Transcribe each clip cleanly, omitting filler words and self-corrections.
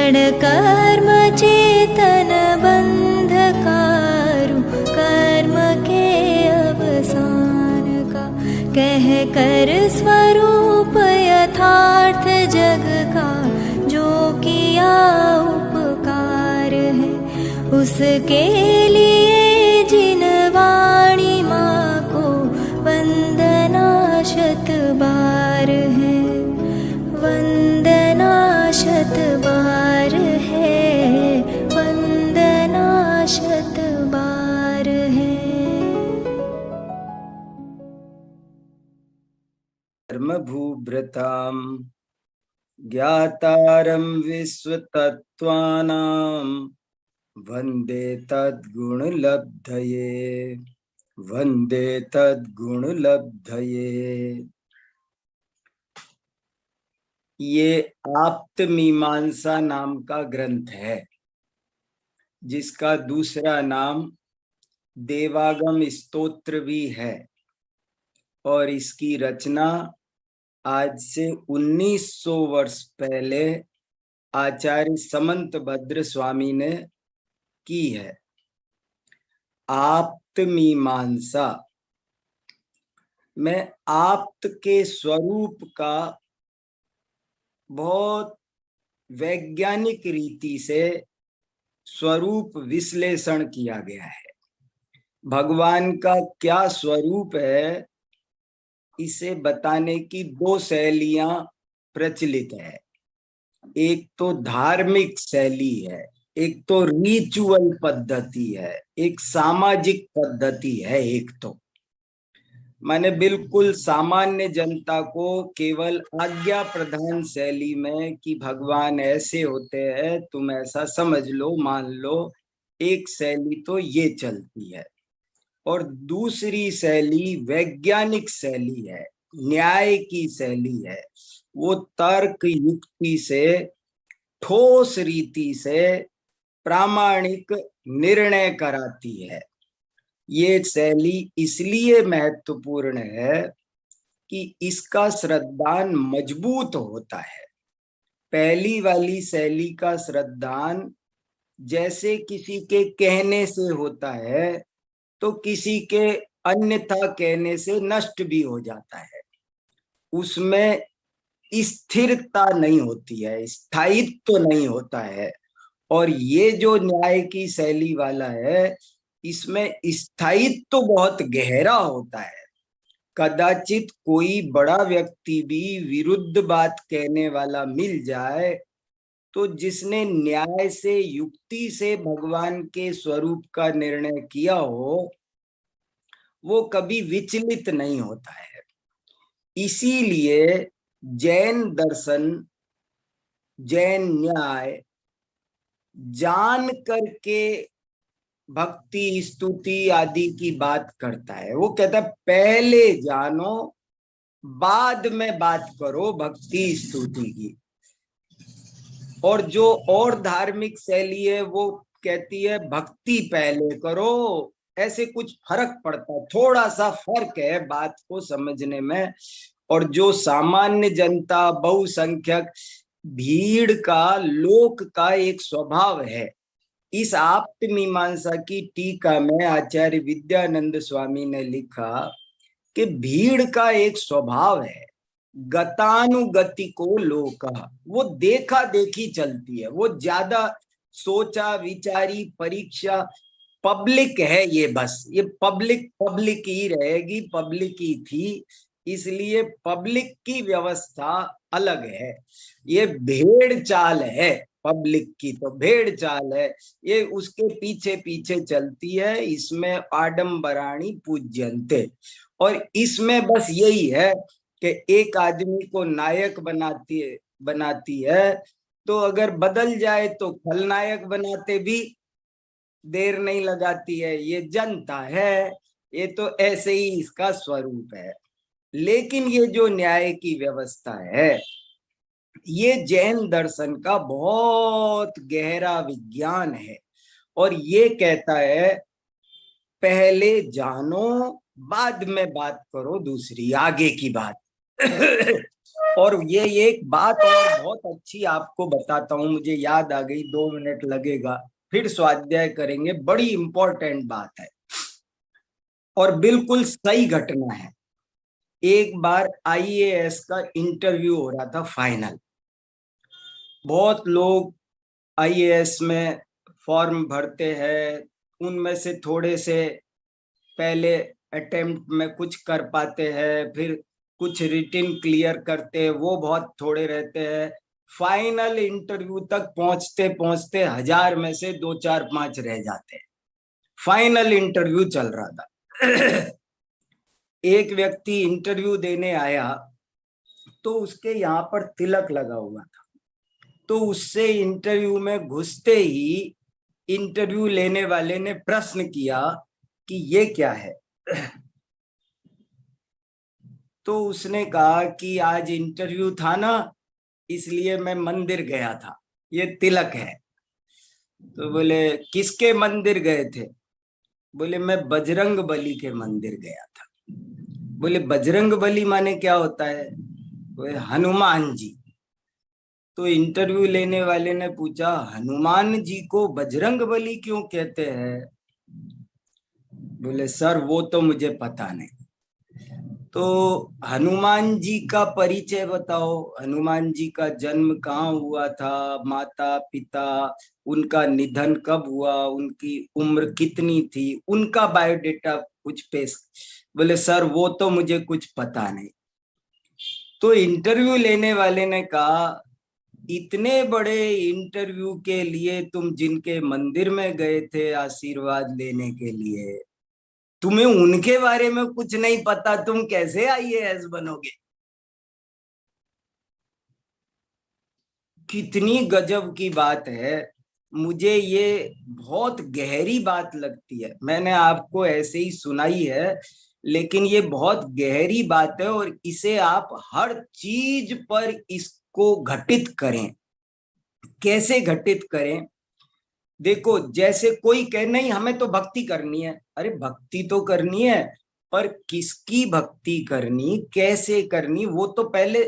क्षण कर्म चेतन बंधकारु, कर्म के अवसान का कह कर स्वरूप यथार्थ जग का, जो किया उपकार है उसके लिए जिन वाणी माँ को वंदना शत बार है, वंदना शत बार है, वंदना शत बार है। धर्मभूभृतां ज्ञातारं विश्वतत्त्वानां, वन्दे तद्गुणलब्धये, वन्दे तद्गुणलब्धये। ये आप्तमीमांसा नाम का ग्रंथ है, जिसका दूसरा नाम देवागम स्तोत्र भी है, और इसकी रचना आज से 1900 वर्ष पहले आचार्य समंतभद्र स्वामी ने की है। आप्तमीमांसा में आप्त के स्वरूप का बहुत वैज्ञानिक रीति से स्वरूप विश्लेषण किया गया है। भगवान का क्या स्वरूप है, इसे बताने की दो शैलियां प्रचलित है। एक तो धार्मिक शैली है, एक तो रिचुअल पद्धति है, एक सामाजिक पद्धति है। एक तो माने बिल्कुल सामान्य जनता को केवल आज्ञा प्रधान शैली में कि भगवान ऐसे होते हैं, तुम ऐसा समझ लो, मान लो, एक शैली तो ये चलती है। और दूसरी शैली वैज्ञानिक शैली है, न्याय की शैली है। वो तर्क युक्ति से, ठोस रीति से प्रामाणिक निर्णय कराती है। ये शैली इसलिए महत्वपूर्ण है कि इसका श्रद्धान मजबूत होता है। पहली वाली शैली का श्रद्धान जैसे किसी के कहने से होता है, तो किसी के अन्यथा कहने से नष्ट भी हो जाता है। उसमें स्थिरता नहीं होती है, स्थायित्व नहीं होता है। और ये जो न्याय की शैली वाला है, इसमें स्थायित्व बहुत गहरा होता है। कदाचित कोई बड़ा व्यक्ति भी विरुद्ध बात कहने वाला मिल जाए, तो जिसने न्याय से, युक्ति से भगवान के स्वरूप का निर्णय किया हो, वो कभी विचलित नहीं होता है। इसीलिए जैन दर्शन, जैन न्याय जान करके भक्ति स्तुति आदि की बात करता है। वो कहता है पहले जानो, बाद में बात करो भक्ति स्तुति की। और जो और धार्मिक शैली है, वो कहती है भक्ति पहले करो। ऐसे कुछ फर्क पड़ता है, थोड़ा सा फर्क है बात को समझने में। और जो सामान्य जनता, बहुसंख्यक भीड़ का, लोक का एक स्वभाव है। इस आप्तमीमांसा की टीका में आचार्य विद्यानंद स्वामी ने लिखा कि भीड़ का एक स्वभाव है, गतानुगति को लोका, वो देखा देखी चलती है। वो ज्यादा सोचा विचारी परीक्षा, पब्लिक है ये, बस ये पब्लिक ही रहेगी, पब्लिक ही थी, इसलिए पब्लिक की व्यवस्था अलग है। ये भेड़ चाल है, पब्लिक की तो भेड़ चाल है, ये उसके पीछे पीछे चलती है। इसमें आडंबराणी पूज्यन्ते, और इसमें बस यही है कि एक आदमी को नायक बनाती है, तो अगर बदल जाए तो खलनायक बनाते भी देर नहीं लगाती है। ये जनता है, ये तो ऐसे ही इसका स्वरूप है। लेकिन ये जो न्याय की व्यवस्था है, ये जैन दर्शन का बहुत गहरा विज्ञान है। और ये कहता है पहले जानो, बाद में बात करो दूसरी, आगे की बात। और ये एक बात और बहुत अच्छी आपको बताता हूं, मुझे याद आ गई, 2 मिनट लगेगा, फिर स्वाध्याय करेंगे, बड़ी इंपॉर्टेंट बात है और बिल्कुल सही घटना है। एक बार आईएएस का इंटरव्यू हो रहा था, फाइनल। बहुत लोग आईएएस में फॉर्म भरते हैं, उनमें से थोड़े से पहले अटेम्प्ट में कुछ कर पाते हैं, फिर कुछ रिटिन क्लियर करते हैं, वो बहुत थोड़े रहते हैं। फाइनल इंटरव्यू तक पहुंचते पहुंचते 1000 में से 2 4 5 रह जाते हैं। फाइनल इंटरव्यू चल रहा था। एक व्यक्ति इंटरव्यू देने आया तो उसके यहाँ पर तिलक लगा हुआ था, तो उससे इंटरव्यू में घुसते ही इंटरव्यू लेने वाले ने प्रश्न किया कि ये क्या है। तो उसने कहा कि आज इंटरव्यू था ना, इसलिए मैं मंदिर गया था, ये तिलक है। तो बोले किसके मंदिर गए थे? बोले मैं बजरंग बली के मंदिर गया था। बोले बजरंग बली माने क्या होता है? बोले हनुमान जी। तो इंटरव्यू लेने वाले ने पूछा, हनुमान जी को बजरंग बली क्यों कहते हैं? बोले सर वो तो मुझे पता नहीं। तो हनुमान जी का परिचय बताओ, हनुमान जी का जन्म कहाँ हुआ था, माता पिता, उनका निधन कब हुआ, उनकी उम्र कितनी थी, उनका बायोडेटा कुछ पेश। बोले सर वो तो मुझे कुछ पता नहीं। तो इंटरव्यू लेने वाले ने कहा, इतने बड़े इंटरव्यू के लिए तुम जिनके मंदिर में गए थे आशीर्वाद लेने के लिए, तुम्हें उनके बारे में कुछ नहीं पता, तुम कैसे आईएएस बनोगे? कितनी गजब की बात है। मुझे ये बहुत गहरी बात लगती है, मैंने आपको ऐसे ही सुनाई है, लेकिन ये बहुत गहरी बात है और इसे आप हर चीज पर इसको घटित करें। कैसे घटित करें? देखो, जैसे कोई कहे नहीं हमें तो भक्ति करनी है, अरे भक्ति तो करनी है, पर किसकी भक्ति करनी, कैसे करनी, वो तो पहले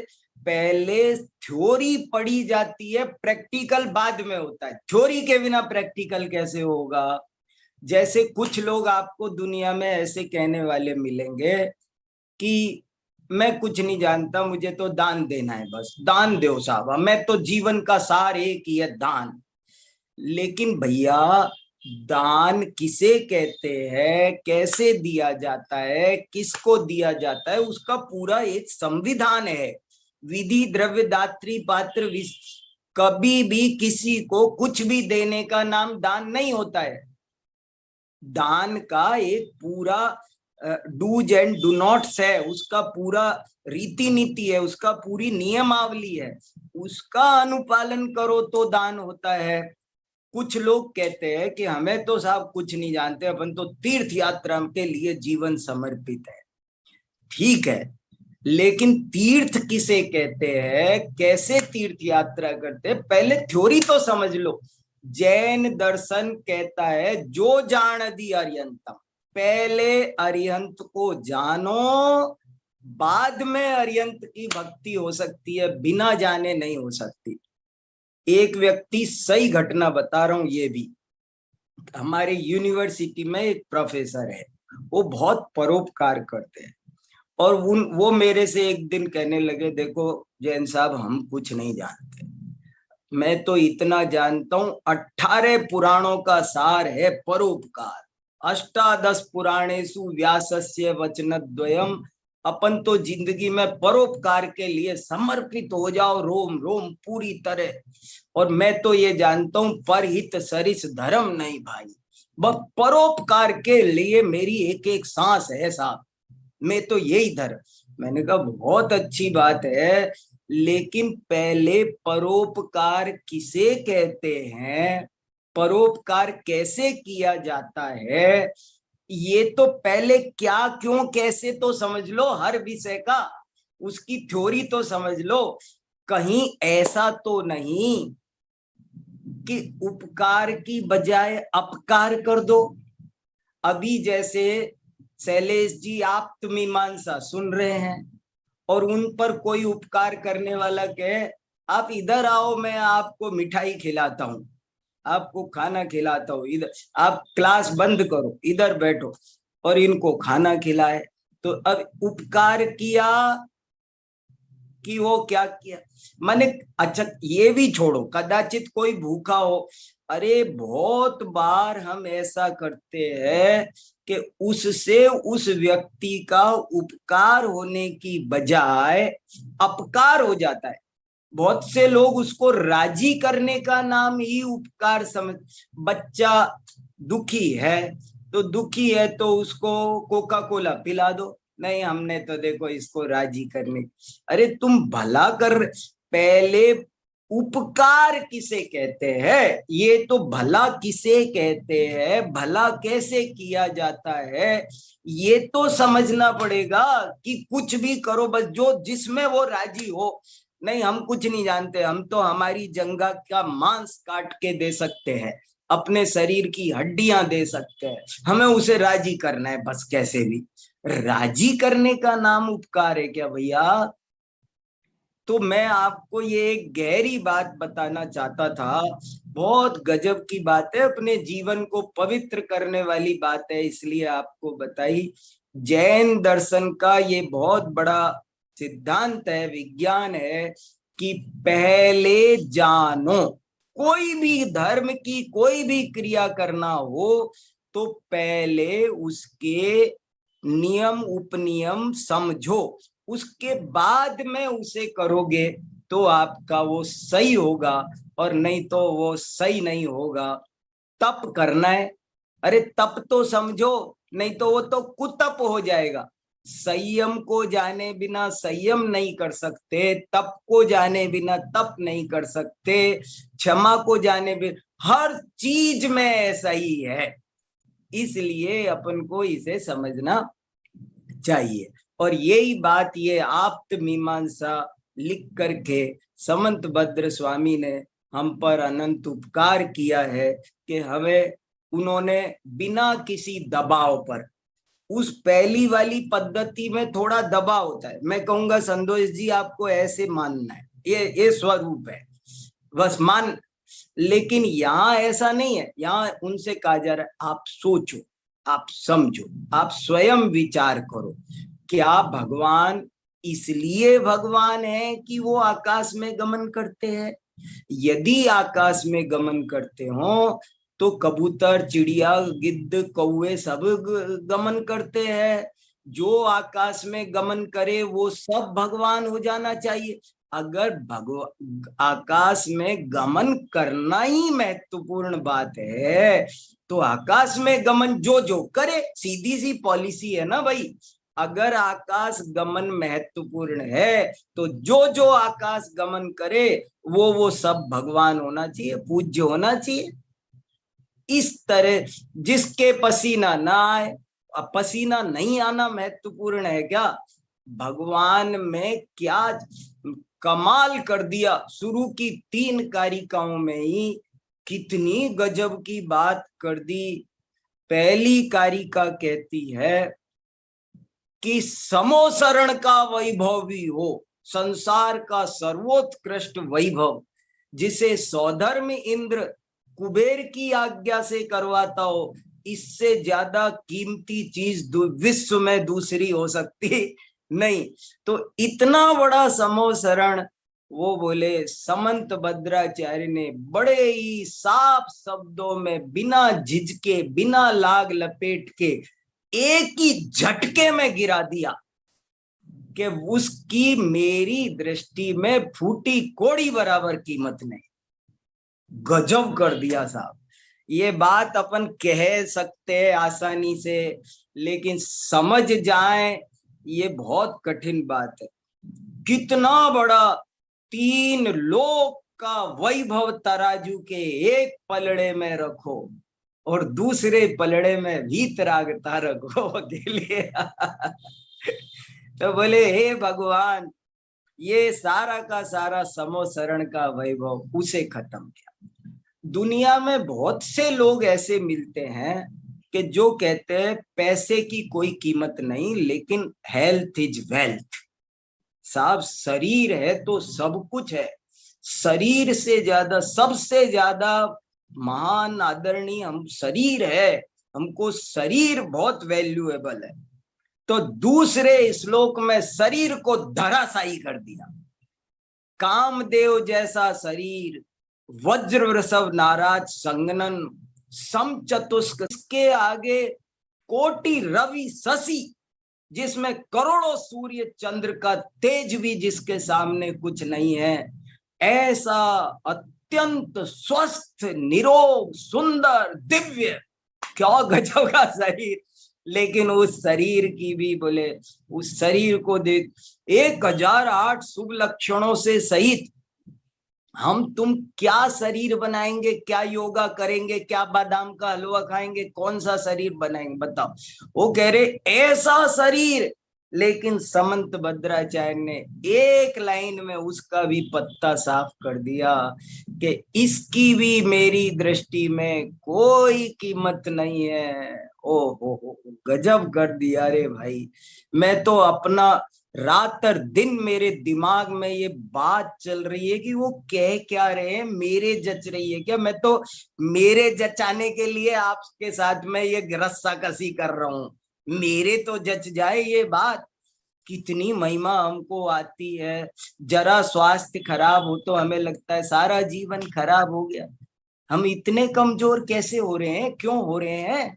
पहले थ्योरी पढ़ी जाती है, प्रैक्टिकल बाद में होता है। थ्योरी के बिना प्रैक्टिकल कैसे होगा? जैसे कुछ लोग आपको दुनिया में ऐसे कहने वाले मिलेंगे कि मैं कुछ नहीं जानता, मुझे तो दान देना है, बस दान दो साहब, मैं तो जीवन का सार एक ही है, दान। लेकिन भैया दान किसे कहते हैं, कैसे दिया जाता है, किसको दिया जाता है, उसका पूरा एक संविधान है। विधि द्रव्य दात्री पात्र कभी भी किसी को कुछ भी देने का नाम दान नहीं होता है। दान का एक पूरा डूज एंड डू नॉट्स है, उसका पूरा रीति नीति है, उसका पूरी नियमावली है, उसका अनुपालन करो तो दान होता है। कुछ लोग कहते हैं कि हमें तो साहब कुछ नहीं जानते, अपन तो तीर्थ यात्रा के लिए जीवन समर्पित है। ठीक है, लेकिन तीर्थ किसे कहते हैं, कैसे तीर्थ यात्रा करते हैं, पहले थ्योरी तो समझ लो। जैन दर्शन कहता है जो जान दी अरिहंतम, पहले अरिहंत को जानो, बाद में अरिहंत की भक्ति हो सकती है, बिना जाने नहीं हो सकती। एक व्यक्ति, सही घटना बता रहा हूं, ये भी हमारे यूनिवर्सिटी में एक प्रोफेसर है, वो बहुत परोपकार करते हैं, और वो मेरे से एक दिन कहने लगे, देखो जैन साहब हम कुछ नहीं जानते, मैं तो इतना जानता हूं 18 पुराणों का सार है परोपकार। अष्टादश पुराणेषु व्यासस्य वचनद्वयम्, अपन तो जिंदगी में परोपकार के लिए समर्पित हो जाओ रोम रोम पूरी तरह। और मैं तो ये जानता हूं परहित सरिस धर्म नहीं भाई, बस परोपकार के लिए मेरी एक एक सांस है साहब, मैं तो यही धर्म। मैंने कहा बहुत अच्छी बात है, लेकिन पहले परोपकार किसे कहते हैं, परोपकार कैसे किया जाता है, ये तो पहले क्या क्यों कैसे तो समझ लो, हर विषय का उसकी थ्योरी तो समझ लो। कहीं ऐसा तो नहीं कि उपकार की बजाय अपकार कर दो। अभी जैसे शैलेश जी आप मीमांसा सुन रहे हैं, और उन पर कोई उपकार करने वाला कहे आप इधर आओ, मैं आपको मिठाई खिलाता हूँ, आपको खाना खिलाता हूँ, इधर आप क्लास बंद करो, इधर बैठो, और इनको खाना खिलाए, तो अब उपकार किया कि वो क्या किया माने। अच्छा ये भी छोड़ो, कदाचित कोई भूखा हो, अरे बहुत बार हम ऐसा करते हैं कि उससे उस व्यक्ति का उपकार होने की बजाय अपकार हो जाता है। बहुत से लोग उसको राजी करने का नाम ही उपकार समझ। बच्चा दुखी है तो उसको कोका कोला पिला दो, नहीं हमने तो देखो इसको राजी करने। अरे तुम भला कर, पहले उपकार किसे कहते हैं, ये तो भला किसे कहते हैं, भला कैसे किया जाता है, ये तो समझना पड़ेगा कि कुछ भी करो बस जो जिसमें वो राजी हो। नहीं हम कुछ नहीं जानते, हम तो हमारी जंघा का मांस काट के दे सकते हैं, अपने शरीर की हड्डियां दे सकते हैं, हमें उसे राजी करना है बस कैसे भी। राजी करने का नाम उपकार है क्या भैया? तो मैं आपको ये एक गहरी बात बताना चाहता था, बहुत गजब की बात है, अपने जीवन को पवित्र करने वाली बात है, इसलिए आपको बताई। जैन दर्शन का ये बहुत बड़ा सिद्धांत है, विज्ञान है कि पहले जानो, कोई भी धर्म की कोई भी क्रिया करना हो तो पहले उसके नियम उपनियम समझो, उसके बाद में उसे करोगे तो आपका वो सही होगा, और नहीं तो वो सही नहीं होगा। तप करना है, अरे तप तो समझो, नहीं तो वो तो कुतप हो जाएगा। संयम को जाने बिना संयम नहीं कर सकते, तप को जाने बिना तप नहीं कर सकते, क्षमा को जाने बिना, हर चीज में ऐसा ही है, इसलिए अपन को इसे समझना चाहिए। और यही बात ये आप्त मीमांसा लिख करके समंत भद्र स्वामी ने हम पर अनंत उपकार किया है कि हमें उन्होंने बिना किसी दबाव पर, उस पहली वाली पद्धति में थोड़ा दबाव होता है, मैं कहूंगा संतोष जी आपको ऐसे मानना है, ये स्वरूप है बस मान, लेकिन यहाँ ऐसा नहीं है। यहाँ उनसे कहा जा रहा है आप सोचो, आप समझो, आप स्वयं विचार करो, क्या भगवान इसलिए भगवान है कि वो आकाश में गमन करते हैं? यदि आकाश में गमन करते हो तो कबूतर चिड़िया गिद्ध कौवे सब गमन करते हैं, जो आकाश में गमन करे वो सब भगवान हो जाना चाहिए। अगर आकाश में गमन करना ही महत्वपूर्ण बात है तो आकाश में गमन जो जो करे, सीधी सी पॉलिसी है ना भाई। अगर आकाश गमन महत्वपूर्ण है तो जो जो आकाश गमन करे वो सब भगवान होना चाहिए, पूज्य होना चाहिए। इस तरह जिसके पसीना ना आए, पसीना नहीं आना महत्वपूर्ण है क्या? भगवान में क्या कमाल कर दिया, शुरू की 3 कारिकाओं में ही कितनी गजब की बात कर दी। पहली कारिका कहती है कि समोसरण का वैभव भी हो, संसार का सर्वोत्कृष्ट वैभव, जिसे सौधर्म इंद्र कुबेर की आज्ञा से करवाता हो, इससे ज्यादा कीमती चीज विश्व में दूसरी हो सकती नहीं। तो इतना बड़ा समोसरण वो बोले समंत भद्राचार्य ने बड़े ही साफ शब्दों में, बिना झिझके बिना लाग लपेट के, एक ही झटके में गिरा दिया कि उसकी मेरी दृष्टि में फूटी कोड़ी बराबर कीमत नहीं। गजब कर दिया साहब। ये बात अपन कह सकते हैं आसानी से, लेकिन समझ जाए ये बहुत कठिन बात है। कितना बड़ा 3 लोक का वैभव तराजू के एक पलड़े में रखो और दूसरे पलड़े में वीतरागता रखो अकेले। तो बोले हे भगवान, ये सारा का सारा समोसरण का वैभव उसे खत्म किया। दुनिया में बहुत से लोग ऐसे मिलते हैं कि जो कहते हैं पैसे की कोई कीमत नहीं, लेकिन हेल्थ इज वेल्थ। साहब शरीर है तो सब कुछ है। शरीर से ज्यादा, सबसे ज्यादा महान आदरणीय हम शरीर है, हमको शरीर बहुत वैल्यूएबल है। तो दूसरे श्लोक में शरीर को धराशायी कर दिया। कामदेव जैसा शरीर, वज्र वृषभ नाराज संगनन सम चतुष्क, के आगे कोटि रवि शशि, जिसमें करोड़ों सूर्य चंद्र का तेज भी जिसके सामने कुछ नहीं है, ऐसा अत्यंत स्वस्थ निरोग सुंदर दिव्य, क्या गजब का शरीर। लेकिन उस शरीर की भी बोले, उस शरीर को देख 1008 शुभ लक्षणों से सहित हम तुम क्या शरीर बनाएंगे, क्या योगा करेंगे, क्या बादाम का हलवा खाएंगे, कौन सा शरीर बनाएंगे बताओ। वो कह रहे ऐसा शरीर, लेकिन समंत भद्राचार्य ने एक लाइन में उसका भी पत्ता साफ कर दिया कि इसकी भी मेरी दृष्टि में कोई कीमत नहीं है। ओ हो, गजब कर दिया रे भाई। मैं तो अपना रात और दिन मेरे दिमाग में ये बात चल रही है कि वो कह क्या रहे हैं, मेरे जच रही है क्या। मैं तो मेरे जचाने के लिए आपके साथ में ये रस्सा कसी कर रहा हूं, मेरे तो जच जाए ये बात। कितनी महिमा हमको आती है। जरा स्वास्थ्य खराब हो तो हमें लगता है सारा जीवन खराब हो गया। हम इतने कमजोर कैसे हो रहे हैं, क्यों हो रहे हैं।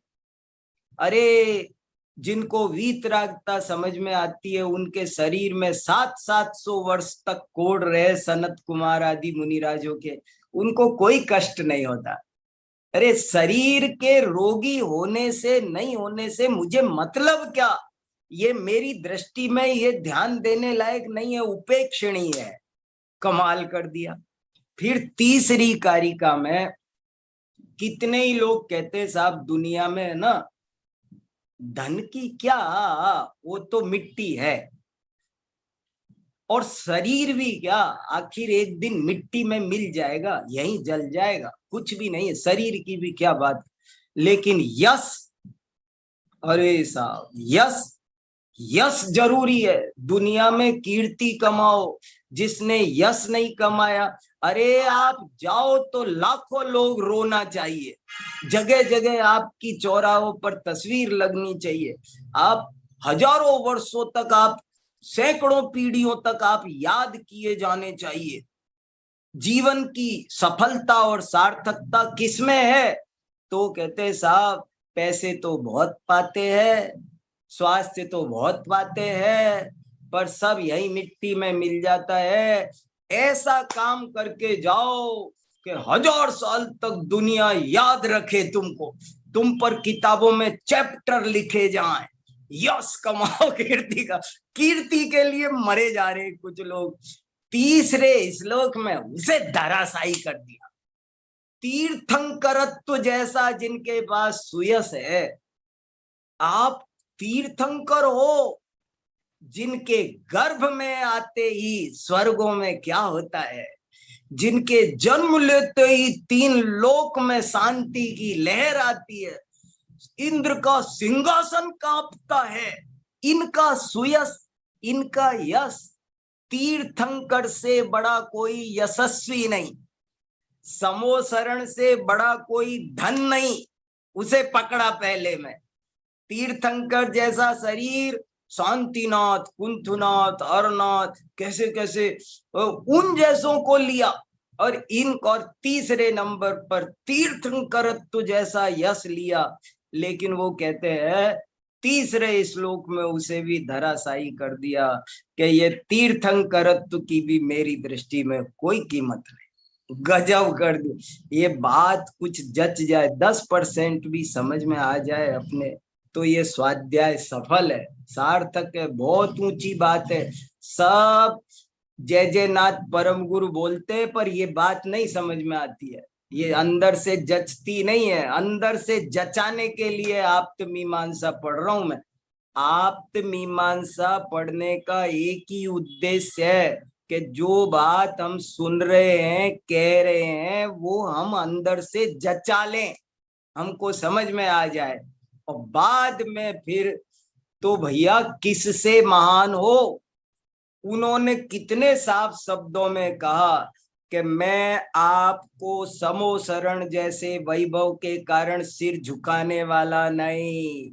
अरे जिनको वीतरागता समझ में आती है, उनके शरीर में 700-700 वर्ष तक कोढ़ रहे सनत कुमार आदि मुनिराजों के, उनको कोई कष्ट नहीं होता। अरे शरीर के रोगी होने से नहीं होने से मुझे मतलब क्या, ये मेरी दृष्टि में ये ध्यान देने लायक नहीं है, उपेक्षणीय है। कमाल कर दिया। फिर तीसरी कारिका में कितने ही लोग कहते हैं साहब दुनिया में ना धन की क्या, वो तो मिट्टी है, और शरीर भी क्या, आखिर एक दिन मिट्टी में मिल जाएगा, यहीं जल जाएगा, कुछ भी नहीं है, शरीर की भी क्या बात। लेकिन यश, अरे साहब यश, यश जरूरी है। दुनिया में कीर्ति कमाओ, जिसने यश नहीं कमाया, अरे आप जाओ तो लाखों लोग रोना चाहिए, जगह जगह आपकी चौराहों पर तस्वीर लगनी चाहिए, आप हजारों वर्षों तक, आप सैकड़ों पीढ़ियों तक आप याद किए जाने चाहिए। जीवन की सफलता और सार्थकता किसमें है, तो कहते साहब पैसे तो बहुत पाते हैं, स्वास्थ्य तो बहुत पाते हैं, पर सब यही मिट्टी में मिल जाता है। ऐसा काम करके जाओ कि 1000 साल तक दुनिया याद रखे तुमको, तुम पर किताबों में चैप्टर लिखे जाएं, यश कमाओ कीर्ति का। कीर्ति के लिए मरे जा रहे कुछ लोग। तीसरे श्लोक में उसे धराशायी कर दिया। तीर्थंकरत्व जैसा जिनके पास सुयस है, आप तीर्थंकर हो, जिनके गर्भ में आते ही स्वर्गों में क्या होता है, जिनके जन्म लेते ही 3 लोक में शांति की लहर आती है, इंद्र का सिंहासन कांपता है, इनका सुयस, इनका यश, तीर्थंकर से बड़ा कोई यशस्वी नहीं, समोसरण से बड़ा कोई धन नहीं, उसे पकड़ा पहले में। तीर्थंकर जैसा शरीर शांतिनाथ, कुंथुनाथ, अरनाथ, कैसे कैसे उन जैसों को लिया, और और तीसरे नंबर पर तीर्थंकरत्व जैसा यश लिया। लेकिन वो कहते हैं तीसरे श्लोक में उसे भी धराशायी कर दिया कि ये तीर्थंकरत्व की भी मेरी दृष्टि में कोई कीमत नहीं। गजब कर दी। ये बात कुछ जच जाए, 10% भी समझ में आ जाए अपने, तो ये स्वाध्याय सफल है, सार्थक है, बहुत ऊंची बात है। सब जय जयनाथ परम गुरु बोलते हैं, पर ये बात नहीं समझ में आती है, ये अंदर से जचती नहीं है। अंदर से जचाने के लिए आप्त मीमांसा पढ़ रहा हूं मैं। आप्त मीमांसा पढ़ने का एक ही उद्देश्य है कि जो बात हम सुन रहे हैं, कह रहे हैं, वो हम अंदर से जचा लें, हमको समझ में आ जाए, और बाद में फिर तो भैया किससे महान हो, उन्होंने कितने साफ शब्दों में कहा कि मैं आपको समोसरण जैसे वैभव के कारण सिर झुकाने वाला नहीं,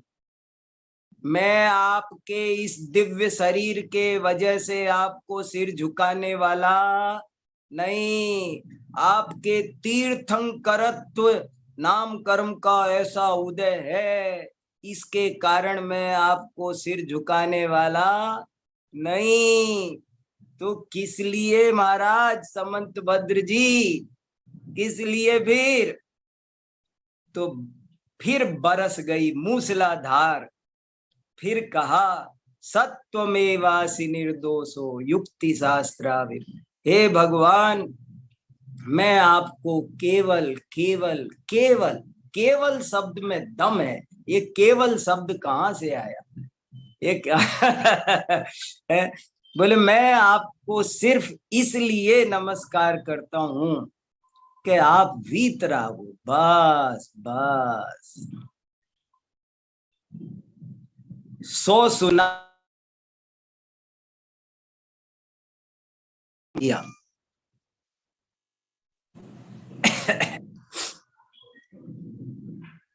मैं आपके इस दिव्य शरीर के वजह से आपको सिर झुकाने वाला नहीं, आपके तीर्थंकरत्व नाम कर्म का ऐसा उदय है, इसके कारण मैं आपको सिर झुकाने वाला नहीं। तो किस लिए महाराज समंत भद्र जी, किस लिए? तो फिर बरस गई मूसलाधार, फिर कहा सत्वमेवासि निर्दोषो युक्ति शास्त्राविद। हे भगवान, मैं आपको केवल केवल केवल केवल शब्द में दम है। ये केवल शब्द कहाँ से आया? एक बोले मैं आपको सिर्फ इसलिए नमस्कार करता हूं कि आप वीतराग हो, बस बस। 100 सुना दिया।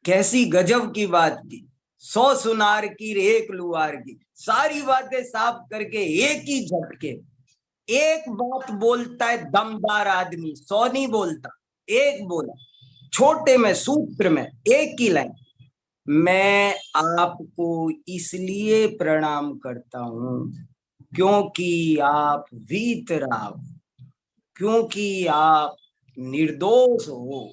कैसी गजब की बात की, 100 सुनार की एक लुहार की, सारी बातें साफ करके एक ही झटके एक बात बोलता है दमदार आदमी, 100 नहीं बोलता, एक बोला छोटे में सूत्र में एक ही लाइन, मैं आपको इसलिए प्रणाम करता हूं क्योंकि आप वीतराग, क्योंकि आप निर्दोष हो।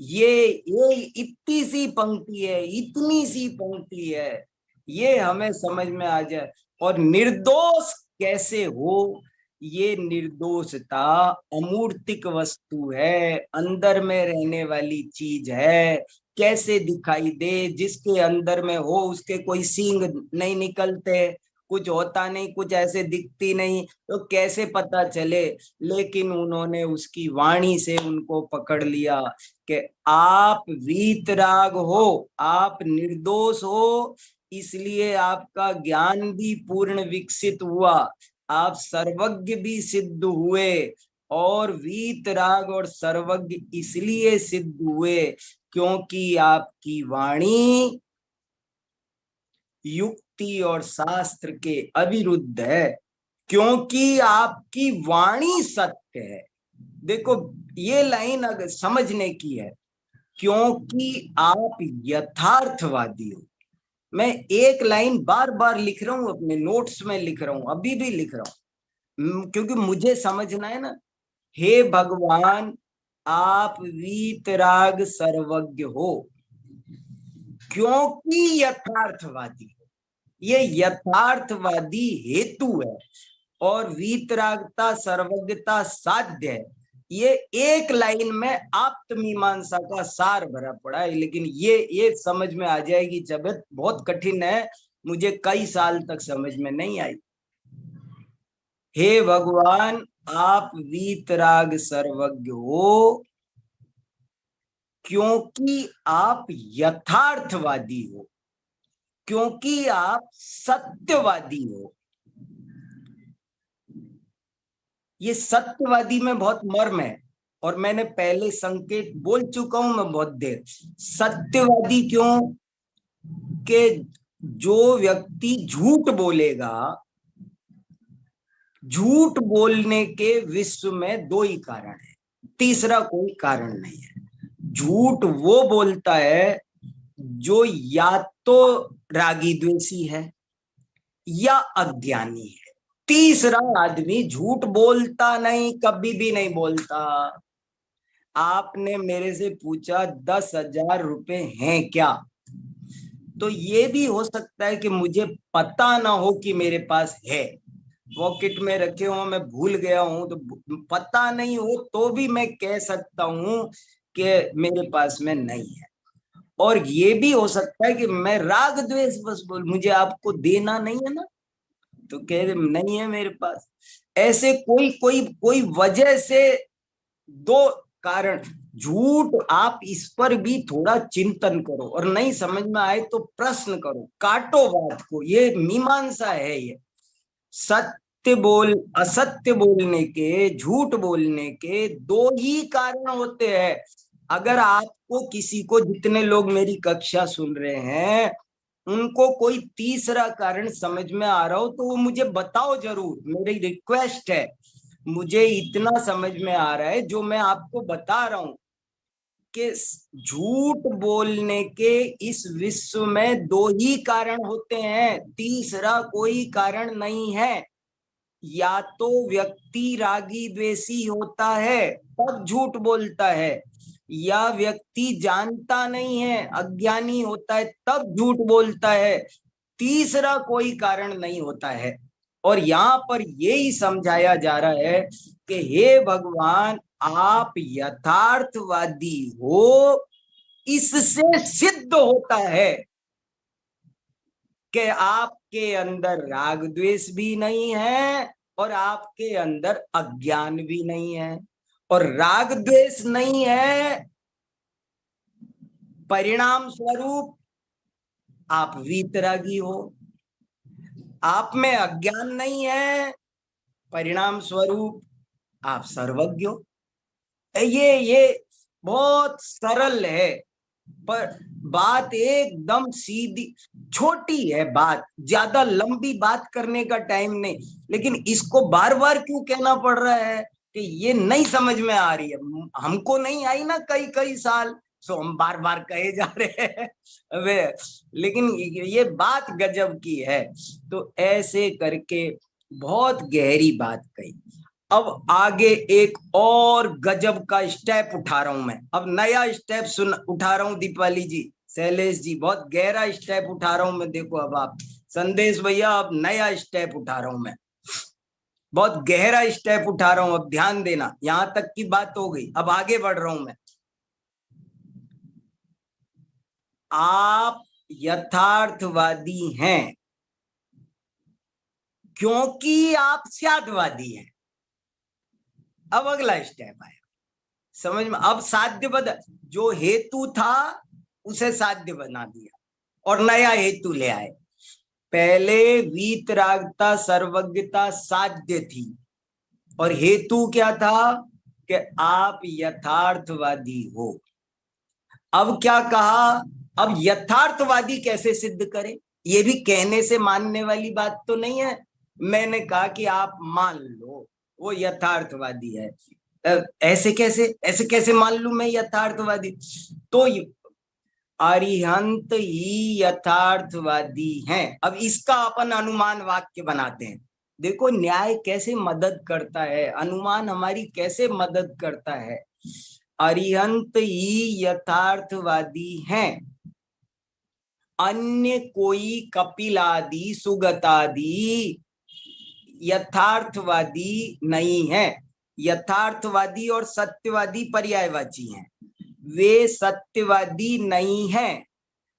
ये इतनी सी पंक्ति है, इतनी सी पंक्ति है, ये हमें समझ में आ जाए। और निर्दोष कैसे हो? ये निर्दोषता अमूर्तिक वस्तु है, अंदर में रहने वाली चीज है। कैसे दिखाई दे? जिसके अंदर में हो उसके कोई सींग नहीं निकलते, कुछ होता नहीं, कुछ ऐसे दिखती नहीं, तो कैसे पता चले? लेकिन उन्होंने उसकी वाणी से उनको पकड़ लिया कि आप वीतराग हो, आप निर्दोष हो, इसलिए आपका ज्ञान भी पूर्ण विकसित हुआ, आप सर्वज्ञ भी सिद्ध हुए। और वीतराग और सर्वज्ञ इसलिए सिद्ध हुए क्योंकि आपकी वाणी युक्ति और शास्त्र के अविरुद्ध है, क्योंकि आपकी वाणी सत्य है। देखो ये लाइन अगर समझने की है, क्योंकि आप यथार्थवादी हो। मैं एक लाइन बार बार लिख रहा हूं, अपने नोट्स में लिख रहा हूं, अभी भी लिख रहा हूं, क्योंकि मुझे समझना है ना। हे भगवान, आप वीतराग सर्वज्ञ हो क्योंकि यथार्थवादी हो। ये यथार्थवादी हेतु है और वीतरागता सर्वज्ञता साध्य है। ये एक लाइन में आप्तमीमांसा का सार भरा पड़ा है, लेकिन ये समझ में आ जाएगी जब, बहुत कठिन है, मुझे कई साल तक समझ में नहीं आई। हे भगवान, आप वीतराग सर्वज्ञ हो क्योंकि आप यथार्थवादी हो, क्योंकि आप सत्यवादी हो। ये सत्यवादी में बहुत मर्म है और मैंने पहले संकेत बोल चुका हूं मैं बहुत देर। सत्यवादी क्यों? कि जो व्यक्ति झूठ बोलेगा, झूठ बोलने के विश्व में दो ही कारण है, तीसरा कोई कारण नहीं है। झूठ वो बोलता है जो या तो रागी द्वेषी है या अज्ञानी है। तीसरा आदमी झूठ बोलता नहीं, कभी भी नहीं बोलता। आपने मेरे से पूछा 10,000 रुपए हैं क्या, तो ये भी हो सकता है कि मुझे पता ना हो कि मेरे पास है, पॉकेट में रखे हो, मैं भूल गया हूं, तो पता नहीं हो तो भी मैं कह सकता हूं कि मेरे पास में नहीं है। और ये भी हो सकता है कि मैं राग द्वेष बस बोल, मुझे आपको देना नहीं है ना, तो कह रहे नहीं है मेरे पास। ऐसे कोई कोई कोई वजह से दो कारण। झूठ, आप इस पर भी थोड़ा चिंतन करो और नहीं समझ में आए तो प्रश्न करो, काटो बात को, ये मीमांसा है। ये सत्य असत्य बोलने के, झूठ बोलने के दो ही कारण होते हैं। अगर आपको किसी को, जितने लोग मेरी कक्षा सुन रहे हैं, उनको कोई तीसरा कारण समझ में आ रहा हो तो वो मुझे बताओ जरूर, मेरी रिक्वेस्ट है। मुझे इतना समझ में आ रहा है जो मैं आपको बता रहा हूं कि झूठ बोलने के इस विश्व में दो ही कारण होते हैं, तीसरा कोई कारण नहीं है। या तो व्यक्ति रागी द्वेषी होता है तब झूठ बोलता है, या व्यक्ति जानता नहीं है, अज्ञानी होता है तब झूठ बोलता है, तीसरा कोई कारण नहीं होता है। और यहाँ पर यही समझाया जा रहा है कि हे भगवान, आप यथार्थवादी हो, इससे सिद्ध होता है कि आपके अंदर राग द्वेष भी नहीं है और आपके अंदर अज्ञान भी नहीं है। और राग द्वेष नहीं है, परिणाम स्वरूप आप वीतरागी हो। आप में अज्ञान नहीं है, परिणाम स्वरूप आप सर्वज्ञ हो। ये बहुत सरल है, पर बात एकदम सीधी, छोटी है बात, ज्यादा लंबी बात करने का टाइम नहीं। लेकिन इसको बार बार क्यों कहना पड़ रहा है कि ये नहीं समझ में आ रही है। हमको नहीं आई ना कई कई साल, सो हम बार बार कहे जा रहे हैं वे। लेकिन ये बात गजब की है। तो ऐसे करके बहुत गहरी बात कही। अब आगे एक और गजब का स्टेप उठा रहा हूं मैं, अब नया स्टेप उठा रहा हूं दीपाली जी, शैलेश जी, बहुत गहरा स्टेप उठा रहा हूं मैं। देखो अब आप संदेश भैया, अब नया स्टेप उठा रहा हूं मैं, बहुत गहरा स्टेप उठा रहा हूं। अब ध्यान देना, यहां तक की बात हो गई, अब आगे बढ़ रहा हूं मैं। आप यथार्थवादी हैं क्योंकि आप साध्यवादी हैं। अब अगला स्टेप आया समझ में। अब साध्य बदल, जो हेतु था उसे साध्य बना दिया और नया हेतु ले आए। पहले वीतरागता सर्वज्ञता साध्य थी और हेतु क्या था कि आप यथार्थवादी हो। अब क्या कहा, अब यथार्थवादी कैसे सिद्ध करें? ये भी कहने से मानने वाली बात तो नहीं है। मैंने कहा कि आप मान लो वो यथार्थवादी है। ऐसे कैसे मान लूं मैं यथार्थवादी? तो अरिहंत ही यथार्थवादी हैं। अब इसका अपन अनुमान वाक्य बनाते हैं। देखो न्याय कैसे मदद करता है, अनुमान हमारी कैसे मदद करता है। अरिहंत ही यथार्थवादी हैं, अन्य कोई कपिलादि सुगतादि यथार्थवादी नहीं है। यथार्थवादी और सत्यवादी पर्यायवाची हैं, वे सत्यवादी नहीं हैं।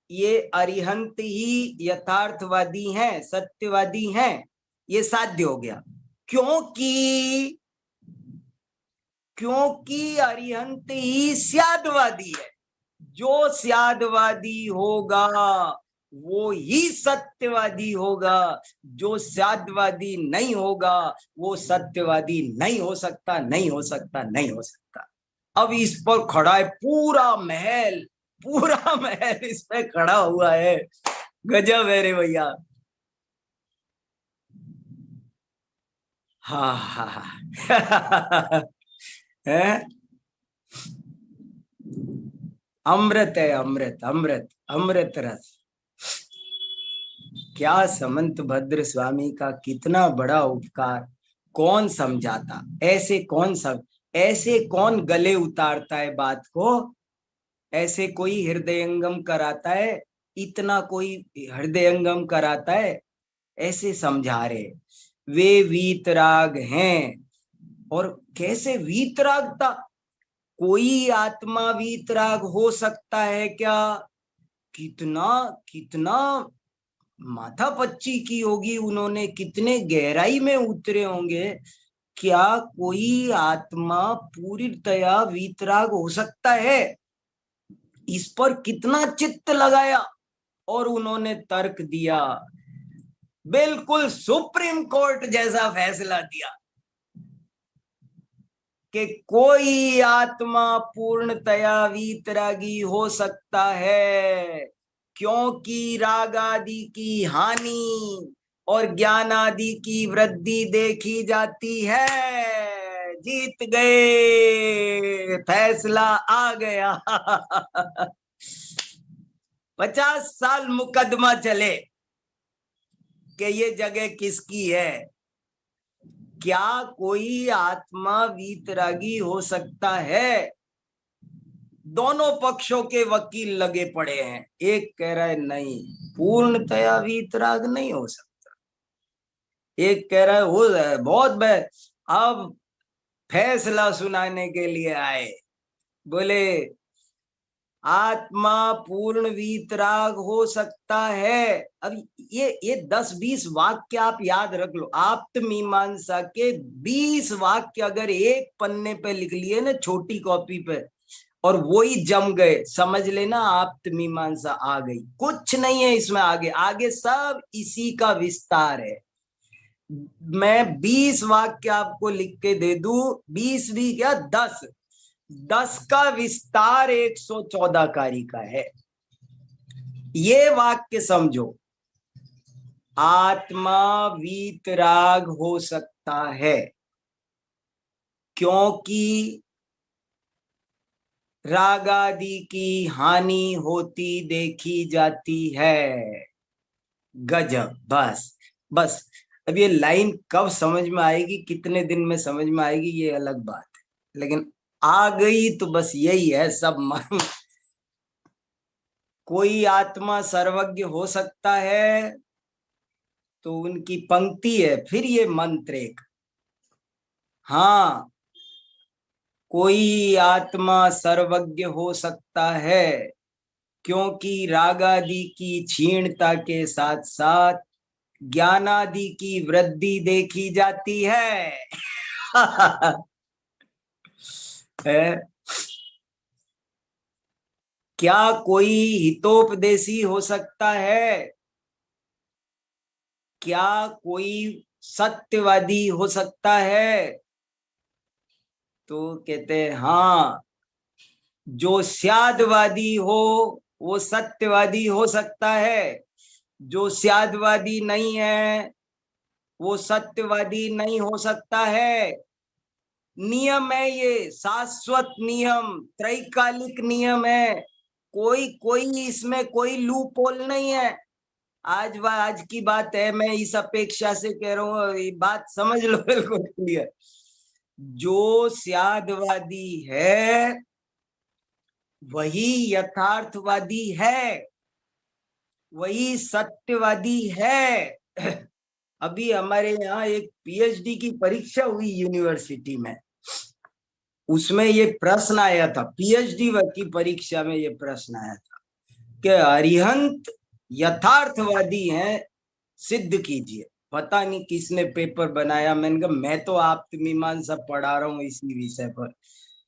ये अरिहंत ही यथार्थवादी हैं, सत्यवादी हैं, ये साध्य हो गया। क्योंकि अरिहंत ही स्यादवादी है। जो स्यादवादी होगा वो ही सत्यवादी होगा, जो स्यादवादी नहीं होगा वो सत्यवादी नहीं हो सकता, नहीं हो सकता, नहीं हो सकता। अब इस पर खड़ा है पूरा महल, पूरा महल इस पे खड़ा हुआ है। गजब है रे भैया। हाँ हाँ है, अमृत है, अमृत अमृत अमृत रस। क्या समंत भद्र स्वामी का कितना बड़ा उपकार, कौन समझाता, ऐसे कौन गले उतारता है बात को, ऐसे कोई हृदयंगम कराता है, इतना कोई हृदयंगम कराता है, ऐसे समझा रहे। वे वीतराग हैं। और कैसे वीतरागता, कोई आत्मा वीतराग हो सकता है क्या? कितना कितना माथा पच्ची की होगी उन्होंने, कितने गहराई में उतरे होंगे। क्या कोई आत्मा पूरी तरह वीतराग हो सकता है? इस पर कितना चित्त लगाया और उन्होंने तर्क दिया। बिल्कुल सुप्रीम कोर्ट जैसा फैसला दिया कि कोई आत्मा पूर्णतया वीतरागी हो सकता है, क्योंकि राग आदि की हानि और ज्ञान आदि की वृद्धि देखी जाती है। जीत गए, फैसला आ गया। 50 साल मुकदमा चले कि ये जगह किसकी है, क्या कोई आत्मा वीतरागी हो सकता है। दोनों पक्षों के वकील लगे पड़े हैं। एक कह रहा है नहीं, पूर्णतया वीतराग नहीं हो सकता। एक कह रहा है हो जाए, बहुत अब फैसला सुनाने के लिए आए, बोले आत्मा पूर्ण वीतराग हो सकता है। अब ये 10-20 वाक्य आप याद रख लो। आप्त मीमांसा के 20 वाक्य अगर एक पन्ने पे लिख लिए ना, छोटी कॉपी पे, और वो ही जम गए, समझ लेना आप्त मीमांसा आ गई। कुछ नहीं है इसमें, आगे आगे सब इसी का विस्तार है। मैं 20 वाक्य आपको लिख के दे दूं, 20 भी क्या 10 का विस्तार 114 कारी का है। ये वाक्य समझो, आत्मा वीतराग हो सकता है क्योंकि राग आदि की हानि होती देखी जाती है। गजब। बस अब ये लाइन कब समझ में आएगी, कितने दिन में समझ में आएगी, ये अलग बात है, लेकिन आ गई तो बस यही है सब। कोई आत्मा सर्वज्ञ हो सकता है, तो उनकी पंक्ति है, फिर ये मंत्र एक, हाँ कोई आत्मा सर्वज्ञ हो सकता है क्योंकि रागादि की क्षीणता के साथ साथ ज्ञानादि की वृद्धि देखी जाती है। है? क्या कोई हितोपदेशी हो सकता है, क्या कोई सत्यवादी हो सकता है, तो कहते हैं हाँ, जो स्यादवादी हो वो सत्यवादी हो सकता है, जो स्यादवादी नहीं है वो सत्यवादी नहीं हो सकता है। नियम है, ये शाश्वत नियम, त्रैकालिक नियम है। कोई कोई इसमें कोई लूप होल नहीं है। आज की बात है, मैं इस अपेक्षा से कह रहा हूँ, ये बात समझ लो बिल्कुल क्लियर। जो स्यादवादी है वही यथार्थवादी है, वही सत्यवादी है। अभी हमारे यहाँ एक पीएचडी की परीक्षा हुई यूनिवर्सिटी में, उसमें ये प्रश्न आया था, पीएचडी की परीक्षा में ये प्रश्न आया था कि अरिहंत यथार्थवादी हैं, सिद्ध कीजिए। पता नहीं किसने पेपर बनाया, मैंने कहा मैं तो आप्त मीमांसा पढ़ा रहा हूँ इसी विषय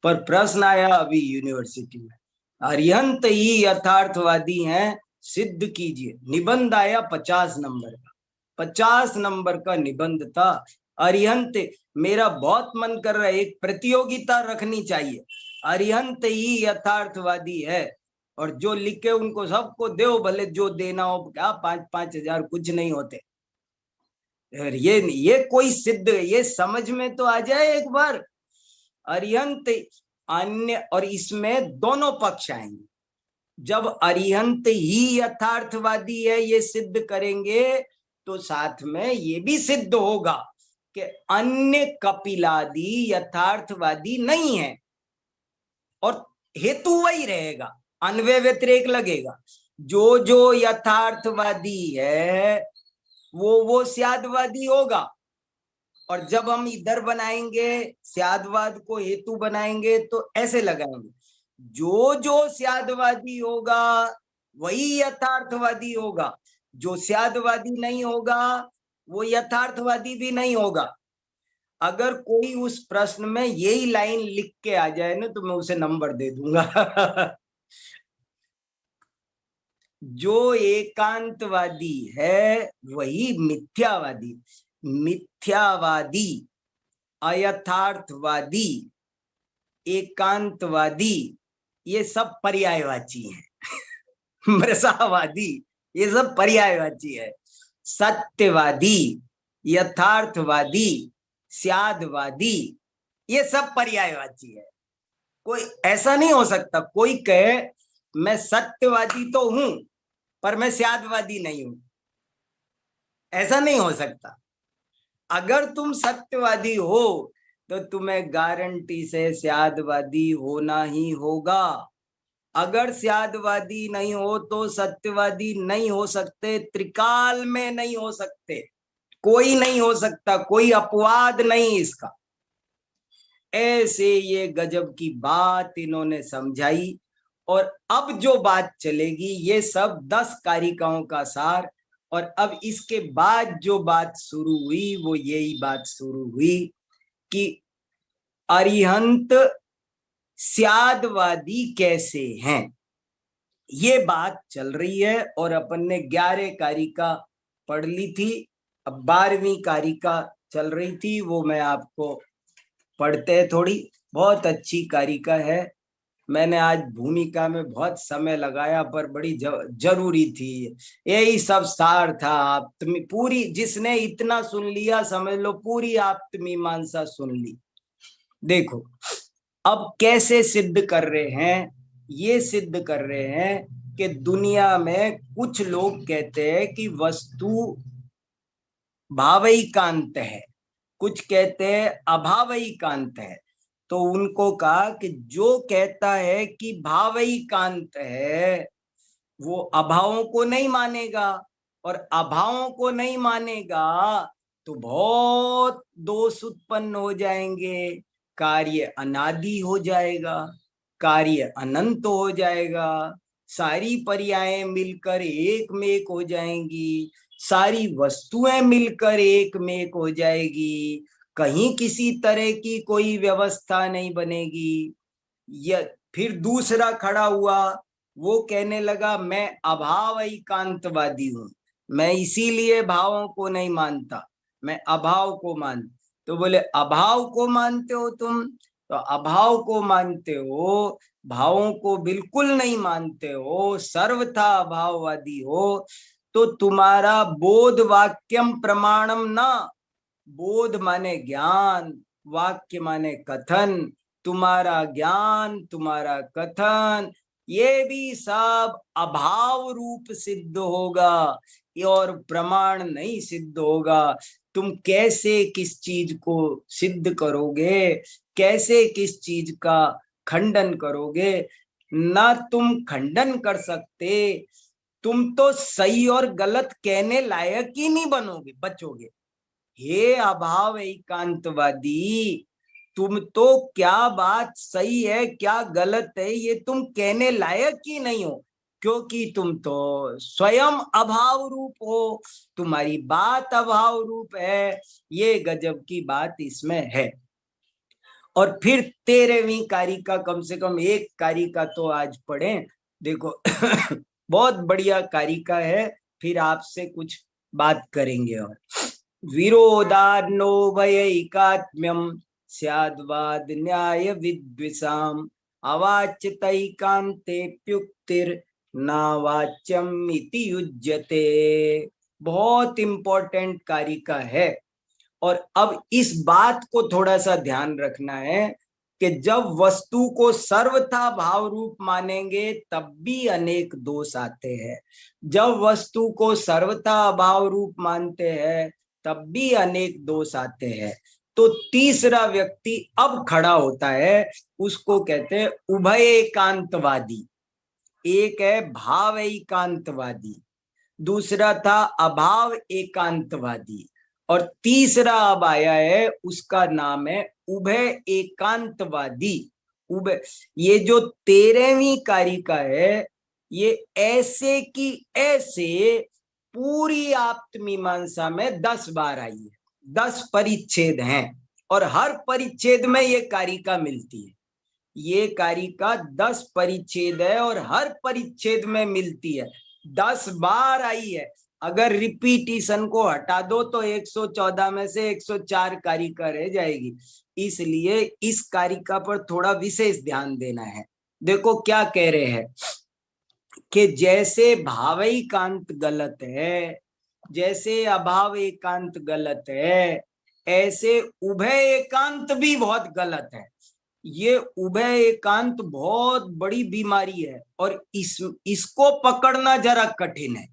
पर प्रश्न आया अभी यूनिवर्सिटी में, अरिहंत ही यथार्थवादी हैं, सिद्ध कीजिए। निबंध आया 50 नंबर का, 50 नंबर का निबंध था। अरिहंत, मेरा बहुत मन कर रहा है, एक प्रतियोगिता रखनी चाहिए, अरिहंत ही यथार्थवादी है, और जो लिखे उनको सबको दो, भले जो देना हो, क्या 5-5 हजार कुछ नहीं होते। ये कोई सिद्ध, ये समझ में तो आ जाए एक बार। अरिहंत अन्य, और इसमें दोनों पक्ष आएंगे। जब अरिहंत ही यथार्थवादी है ये सिद्ध करेंगे, तो साथ में ये भी सिद्ध होगा कि अन्य कपिलादि यथार्थवादी नहीं है, और हेतु वही रहेगा, अन्वय व्यतिरेक लगेगा। जो यथार्थवादी है वो स्यादवादी होगा, और जब हम इधर बनाएंगे स्यादवाद को हेतु बनाएंगे तो ऐसे लगाएंगे, जो स्यादवादी होगा वही यथार्थवादी होगा, जो स्यादवादी नहीं होगा वो यथार्थवादी भी नहीं होगा। अगर कोई उस प्रश्न में यही लाइन लिख के आ जाए ना, तो मैं उसे नंबर दे दूंगा। जो एकांतवादी है वही मिथ्यावादी। मिथ्यावादी, अयथार्थवादी, एकांतवादी, ये सब पर्यायवाची हैं। मृषावादी, ये सब पर्यायवाची है। सत्यवादी, यथार्थवादी, स्यादवादी, ये सब पर्यायवाची है। कोई ऐसा नहीं हो सकता कोई कहे मैं सत्यवादी तो हूं पर मैं स्यादवादी नहीं हूं, ऐसा नहीं हो सकता। अगर तुम सत्यवादी हो तो तुम्हें गारंटी से स्यादवादी होना ही होगा। अगर स्यादवादी नहीं हो तो सत्यवादी नहीं हो सकते, त्रिकाल में नहीं हो सकते, कोई नहीं हो सकता, कोई अपवाद नहीं इसका। ऐसे ये गजब की बात इन्होंने समझाई। और अब जो बात चलेगी ये सब 10 कारिकाओं का सार। और अब इसके बाद जो बात शुरू हुई वो यही बात शुरू हुई कि अरिहंत स्यादवादी कैसे हैं, ये बात चल रही है। और अपन ने 11 कारिका पढ़ ली थी, अब 12वीं कारिका चल रही थी, वो मैं आपको पढ़ते हैं थोड़ी। बहुत अच्छी कारिका है। मैंने आज भूमिका में बहुत समय लगाया पर बड़ी जरूरी थी, यही सब सार था। आप पूरी, जिसने इतना सुन लिया समझ लो पूरी आप्तमीमांसा सुन ली। देखो अब कैसे सिद्ध कर रहे हैं, ये सिद्ध कर रहे हैं कि दुनिया में कुछ लोग कहते हैं कि वस्तु भावैकांत है, कुछ कहते हैं अभावैकांत है। तो उनको कहा कि जो कहता है कि भावैकांत है वो अभावों को नहीं मानेगा, और अभावों को नहीं मानेगा तो बहुत दोष उत्पन्न हो जाएंगे, कार्य अनादि हो जाएगा, कार्य अनंत हो जाएगा, सारी पर्यायें मिलकर एक में एक हो जाएंगी, सारी वस्तुएं मिलकर एक में एक हो जाएगी, कहीं किसी तरह की कोई व्यवस्था नहीं बनेगी। या फिर दूसरा खड़ा हुआ, वो कहने लगा मैं अभाव एकांतवादी हूं, मैं इसीलिए भावों को नहीं मानता, मैं अभाव को मान। तो बोले अभाव को मानते हो तुम, तो अभाव को मानते हो, भावों को बिल्कुल नहीं मानते हो, सर्वथा अभाववादी हो। तो तुम्हारा बोध वाक्यम प्रमाणम ना, बोध माने ज्ञान, वाक्य माने कथन, तुम्हारा ज्ञान तुम्हारा कथन ये भी सब अभाव रूप सिद्ध होगा, और प्रमाण नहीं सिद्ध होगा। तुम कैसे किस चीज को सिद्ध करोगे, कैसे किस चीज का खंडन करोगे? ना तुम खंडन कर सकते, तुम तो सही और गलत कहने लायक ही नहीं बचोगे। हे अभाव एकांतवादी, तुम तो क्या बात सही है क्या गलत है ये तुम कहने लायक ही नहीं हो, क्योंकि तुम तो स्वयं अभाव रूप हो, तुम्हारी बात अभाव रूप है। ये गजब की बात इसमें है। और फिर 13वीं कारिका, कम से कम एक कारिका तो आज पढ़ें। देखो बहुत बढ़िया कारिका है, फिर आपसे कुछ बात करेंगे। और विरोधान्नो भयैकात्म्यं स्याद्वाद न्याय विद्विषाम् अवाच्यतैकान्तेप्युक्तिर्नावाच्यम् इति युज्यते। बहुत इंपॉर्टेंट कारिका है। और अब इस बात को थोड़ा सा ध्यान रखना है कि जब वस्तु को सर्वथा भाव रूप मानेंगे तब भी अनेक दोष आते हैं, जब वस्तु को सर्वथा अभाव रूप मानते हैं तब भी अनेक दोष आते हैं। तो तीसरा व्यक्ति अब खड़ा होता है, उसको कहते हैं उभय एकांतवादी। एक है भाव एकांतवादी, दूसरा था अभाव एकांतवादी, और तीसरा अब आया है, उसका नाम है उभय एकांतवादी। उभय, ये जो 13वीं कारिका है ये ऐसे की ऐसे पूरी आप्तमीमांसा में 10 बार आई है, 10 परिच्छेद हैं, और हर परिच्छेद में ये कारिका मिलती है। ये कारिका 10 परिच्छेद है और हर परिच्छेद में मिलती है। 10 बार आई है। अगर रिपीटिशन को हटा दो तो 114 में से 104 कारिका रह जाएगी। इसलिए इस कारिका पर थोड़ा विशेष ध्यान देना है। देखो क्या कह रहे हैं कि जैसे भाव एकांत गलत है, जैसे अभाव एकांत गलत है, ऐसे उभय एकांत भी बहुत गलत है। ये उभय एकांत बहुत बड़ी बीमारी है और इसको पकड़ना जरा कठिन है।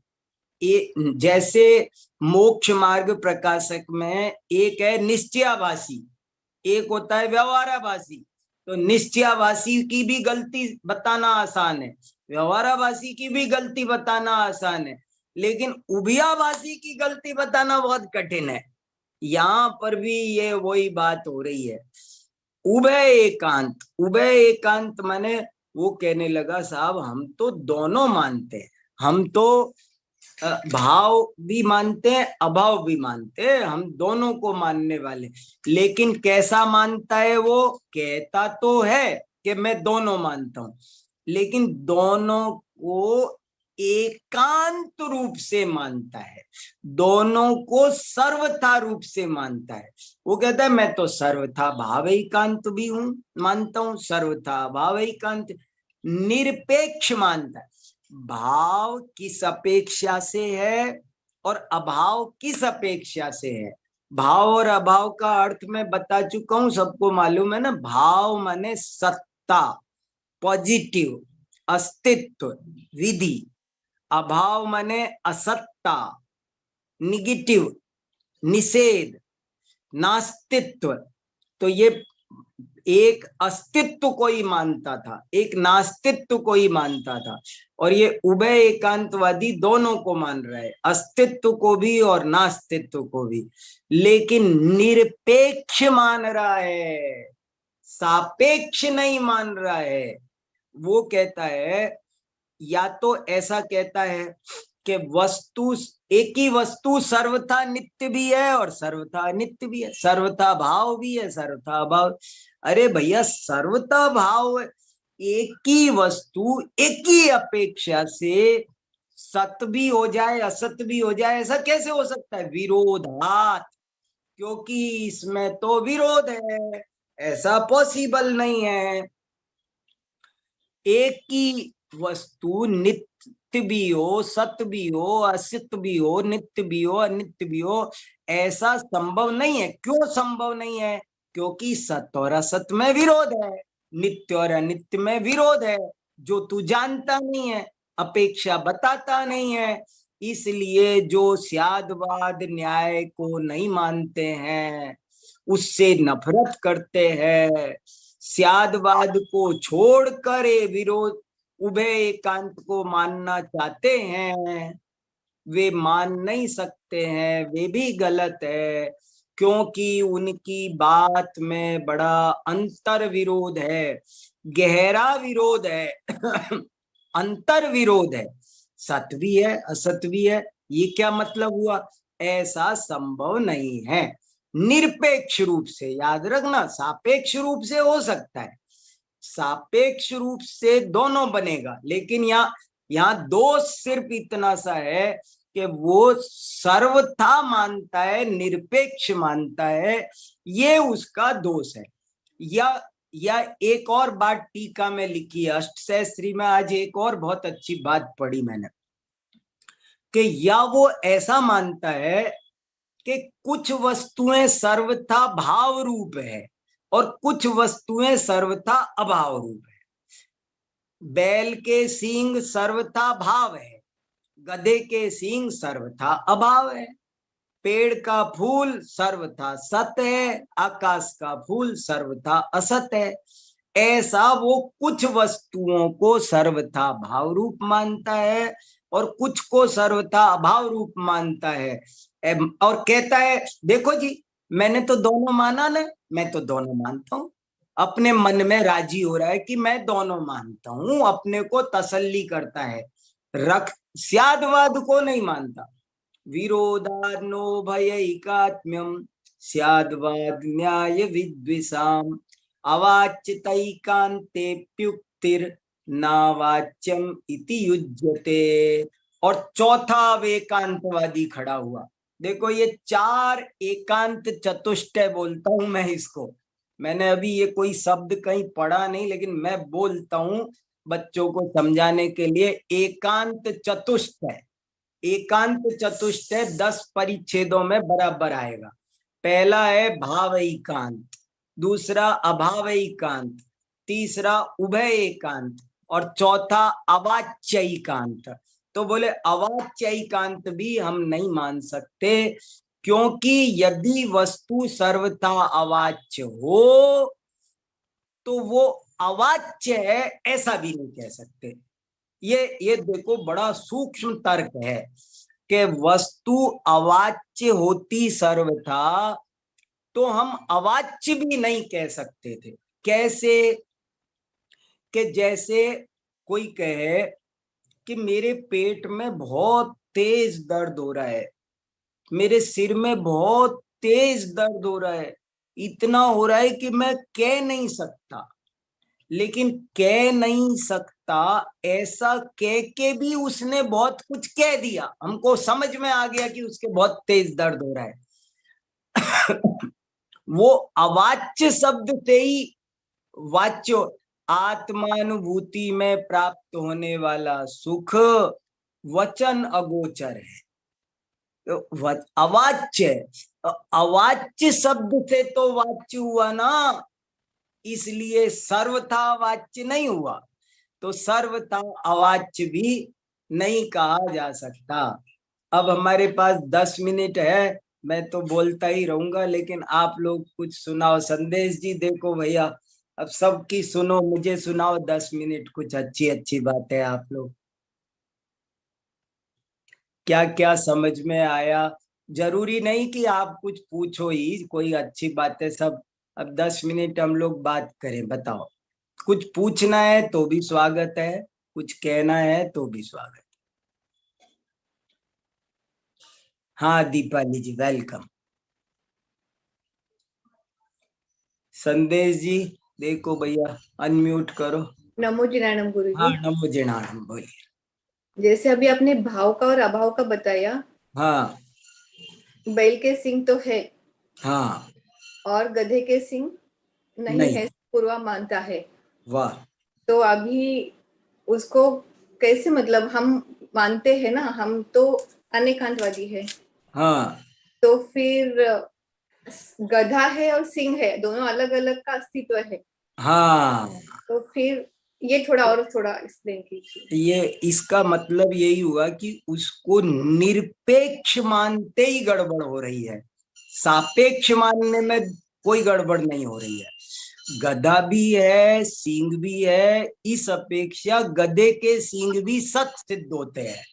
जैसे मोक्ष मार्ग प्रकाशक में एक है निश्चयाभासी, एक होता है व्यवहाराभासी। तो निश्चयाभासी की भी गलती बताना आसान है, व्यवहाराभासी की भी गलती बताना आसान है, लेकिन उभयाभासी की गलती बताना बहुत कठिन है। यहाँ पर भी ये वही बात हो रही है। उभय एकांत, उभय एकांत माने वो कहने लगा साहब हम तो दोनों मानते हैं, हम तो भाव भी मानते हैं अभाव भी मानते हैं, हम दोनों को मानने वाले। लेकिन कैसा मानता है वो? कहता तो है कि मैं दोनों मानता हूं, लेकिन दोनों को एकांत रूप से मानता है, दोनों को सर्वथा रूप से मानता है। वो कहता है मैं तो सर्वथा भाव एकांत भी हूं, मानता हूं, सर्वथा भाव एकांत, निरपेक्ष मानता है। भाव किस अपेक्षा से है और अभाव किस अपेक्षा से है? भाव और अभाव का अर्थ मैं बता चुका हूं, सबको मालूम है ना। भाव माने सत्ता, पॉजिटिव, अस्तित्व, विधि। अभाव माने असत्ता, निगेटिव, निषेध, नास्तित्व। तो ये एक अस्तित्व को ही मानता था, एक नास्तित्व को ही मानता था, और ये उभय एकांतवादी दोनों को मान रहा है, अस्तित्व को भी और नास्तित्व को भी, लेकिन निरपेक्ष मान रहा है, सापेक्ष नहीं मान रहा है। वो कहता है, या तो ऐसा कहता है कि वस्तु, एक ही वस्तु सर्वथा नित्य भी है और सर्वथा अनित्य भी है, सर्वथा भाव भी है, सर्वथा अभाव। अरे भैया, सर्वथा भाव, एक ही वस्तु एक ही अपेक्षा से सत भी हो जाए असत भी हो जाए, ऐसा कैसे हो सकता है? विरोधात, क्योंकि इसमें तो विरोध है, ऐसा पॉसिबल नहीं है। एक ही वस्तु नित्य भी हो, सत्य भी हो, असत भी हो, नित्य भी हो, अनित्य भी हो, ऐसा संभव नहीं है। क्यों संभव नहीं है? क्योंकि सत्य और असत में विरोध है, नित्य और अनित्य में विरोध है, जो तू जानता नहीं है, अपेक्षा बताता नहीं है। इसलिए जो स्यादवाद न्याय को नहीं मानते हैं, उससे नफरत करते हैं, स्यादवाद को छोड़कर ये विरोध उभय एकांत को मानना चाहते हैं, वे मान नहीं सकते हैं, वे भी गलत है, क्योंकि उनकी बात में बड़ा अंतर विरोध है, गहरा विरोध है। अंतर विरोध है, सत्य भी है असत भी है। ये क्या मतलब हुआ? ऐसा संभव नहीं है। निरपेक्ष रूप से, याद रखना, सापेक्ष रूप से हो सकता है, सापेक्ष रूप से दोनों बनेगा, लेकिन यहाँ दोष सिर्फ इतना सा है कि वो सर्वथा मानता है, निरपेक्ष मानता है, ये उसका दोष है। या एक और बात टीका में लिखी है, अष्टसहस्त्री में आज एक और बहुत अच्छी बात पढ़ी मैंने, कि या वो ऐसा मानता है कि कुछ वस्तुएं सर्वथा भाव रूप है और कुछ वस्तुएं सर्वथा अभाव रूप है। बैल के सींग सर्वथा भाव है, गधे के सींग सर्वथा अभाव है, पेड़ का फूल सर्वथा सत्य है, आकाश का फूल सर्वथा असत है। ऐसा वो कुछ वस्तुओं को सर्वथा भाव रूप मानता है और कुछ को सर्वथा अभाव रूप मानता है, और कहता है देखो जी, मैंने तो दोनों माना ना, मैं तो दोनों मानता हूं, अपने मन में राजी हो रहा है कि मैं दोनों मानता हूं, अपने को तसल्ली करता है, रख स्यादवाद को नहीं मानता। विरोधानो भयैकात्म्यम स्याद्वाद न्याय विद्विषाम अवाच्यतैकान्तेप्युक्तिर नावाच्यम इति युज्यते। और चौथा अब एकांतवादी खड़ा हुआ। देखो ये चार एकांत चतुष्टय बोलता हूं मैं इसको। मैंने अभी ये कोई शब्द कहीं पढ़ा नहीं, लेकिन मैं बोलता हूं बच्चों को समझाने के लिए। एकांत चतुष्टय, एकांत चतुष्टय 10 परिच्छेदों में बराबर आएगा। पहला है भाव एकांत, दूसरा अभाव एकांत, तीसरा उभय एकांत और चौथा अवाच्य एकांत। तो बोले अवाच्य एकांत भी हम नहीं मान सकते, क्योंकि यदि वस्तु सर्वथा अवाच्य हो तो वो अवाच्य है ऐसा भी नहीं कह सकते। ये देखो बड़ा सूक्ष्म तर्क है कि वस्तु अवाच्य होती सर्वथा तो हम अवाच्य भी नहीं कह सकते थे। कैसे? कि जैसे कोई कहे कि मेरे पेट में बहुत तेज दर्द हो रहा है, मेरे सिर में बहुत तेज दर्द हो रहा है, इतना हो रहा है कि मैं कह नहीं सकता। लेकिन कह नहीं सकता ऐसा कह के भी उसने बहुत कुछ कह दिया, हमको समझ में आ गया कि उसके बहुत तेज दर्द हो रहा है। वो अवाच्य शब्द से ही वाच्य, आत्मानुभूति में प्राप्त होने वाला सुख वचन अगोचर है, अवाच्य। अवाच्य शब्द से तो वाच्य हुआ ना, इसलिए सर्वथा वाच्य नहीं हुआ, तो सर्वथा अवाच्य भी नहीं कहा जा सकता। अब हमारे पास 10 मिनट है, मैं तो बोलता ही रहूंगा, लेकिन आप लोग कुछ सुनाओ। संदेश जी देखो भैया, अब सबकी सुनो, मुझे सुनाओ 10 मिनट कुछ अच्छी अच्छी बातें। आप लोग क्या क्या समझ में आया? जरूरी नहीं कि आप कुछ पूछो ही, कोई अच्छी बातें सब। अब 10 मिनट हम लोग बात करें, बताओ। कुछ पूछना है तो भी स्वागत है, कुछ कहना है तो भी स्वागत। हाँ दीपाली जी वेलकम। संदेश जी देखो भैया, अनम्यूट करो। नमो जिनाणम गुरु हाँ जी। नमो जिनाणम, बोलिए। जैसे अभी आपने भाव का और अभाव का बताया। हाँ बैल के सिंग तो है हाँ और गधे के सिंग नहीं है, पूर्वा मानता है। वाह। तो अभी उसको कैसे, मतलब हम मानते हैं ना, हम तो अनेकांतवादी है। हाँ तो फिर गधा है और सिंह है, दोनों अलग अलग का अस्तित्व है। हाँ, तो फिर ये थोड़ा एक्सप्लेन कीजिए। ये इसका मतलब यही हुआ कि उसको निरपेक्ष मानते ही गड़बड़ हो रही है, सापेक्ष मानने में कोई गड़बड़ नहीं हो रही है। गधा भी है, सींग भी है, इस अपेक्षा गधे के सींग भी सत सिद्ध होते हैं।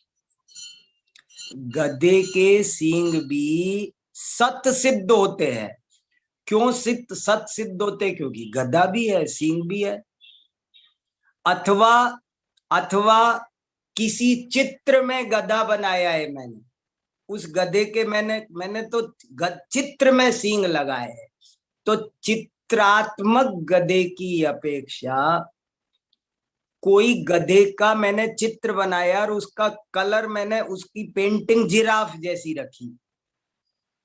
गधे के सींग भी सत सिद्ध होते हैं। क्यों सत सिद्ध होते? क्योंकि गधा भी है, सींग भी है। अथवा अथवा किसी चित्र में गधा बनाया है मैंने, उस गधे के मैंने तो चित्र में सींग लगाए हैं। तो चित्रात्मक गधे की अपेक्षा कोई गधे का मैंने चित्र बनाया और उसका कलर मैंने उसकी पेंटिंग जिराफ जैसी रखी,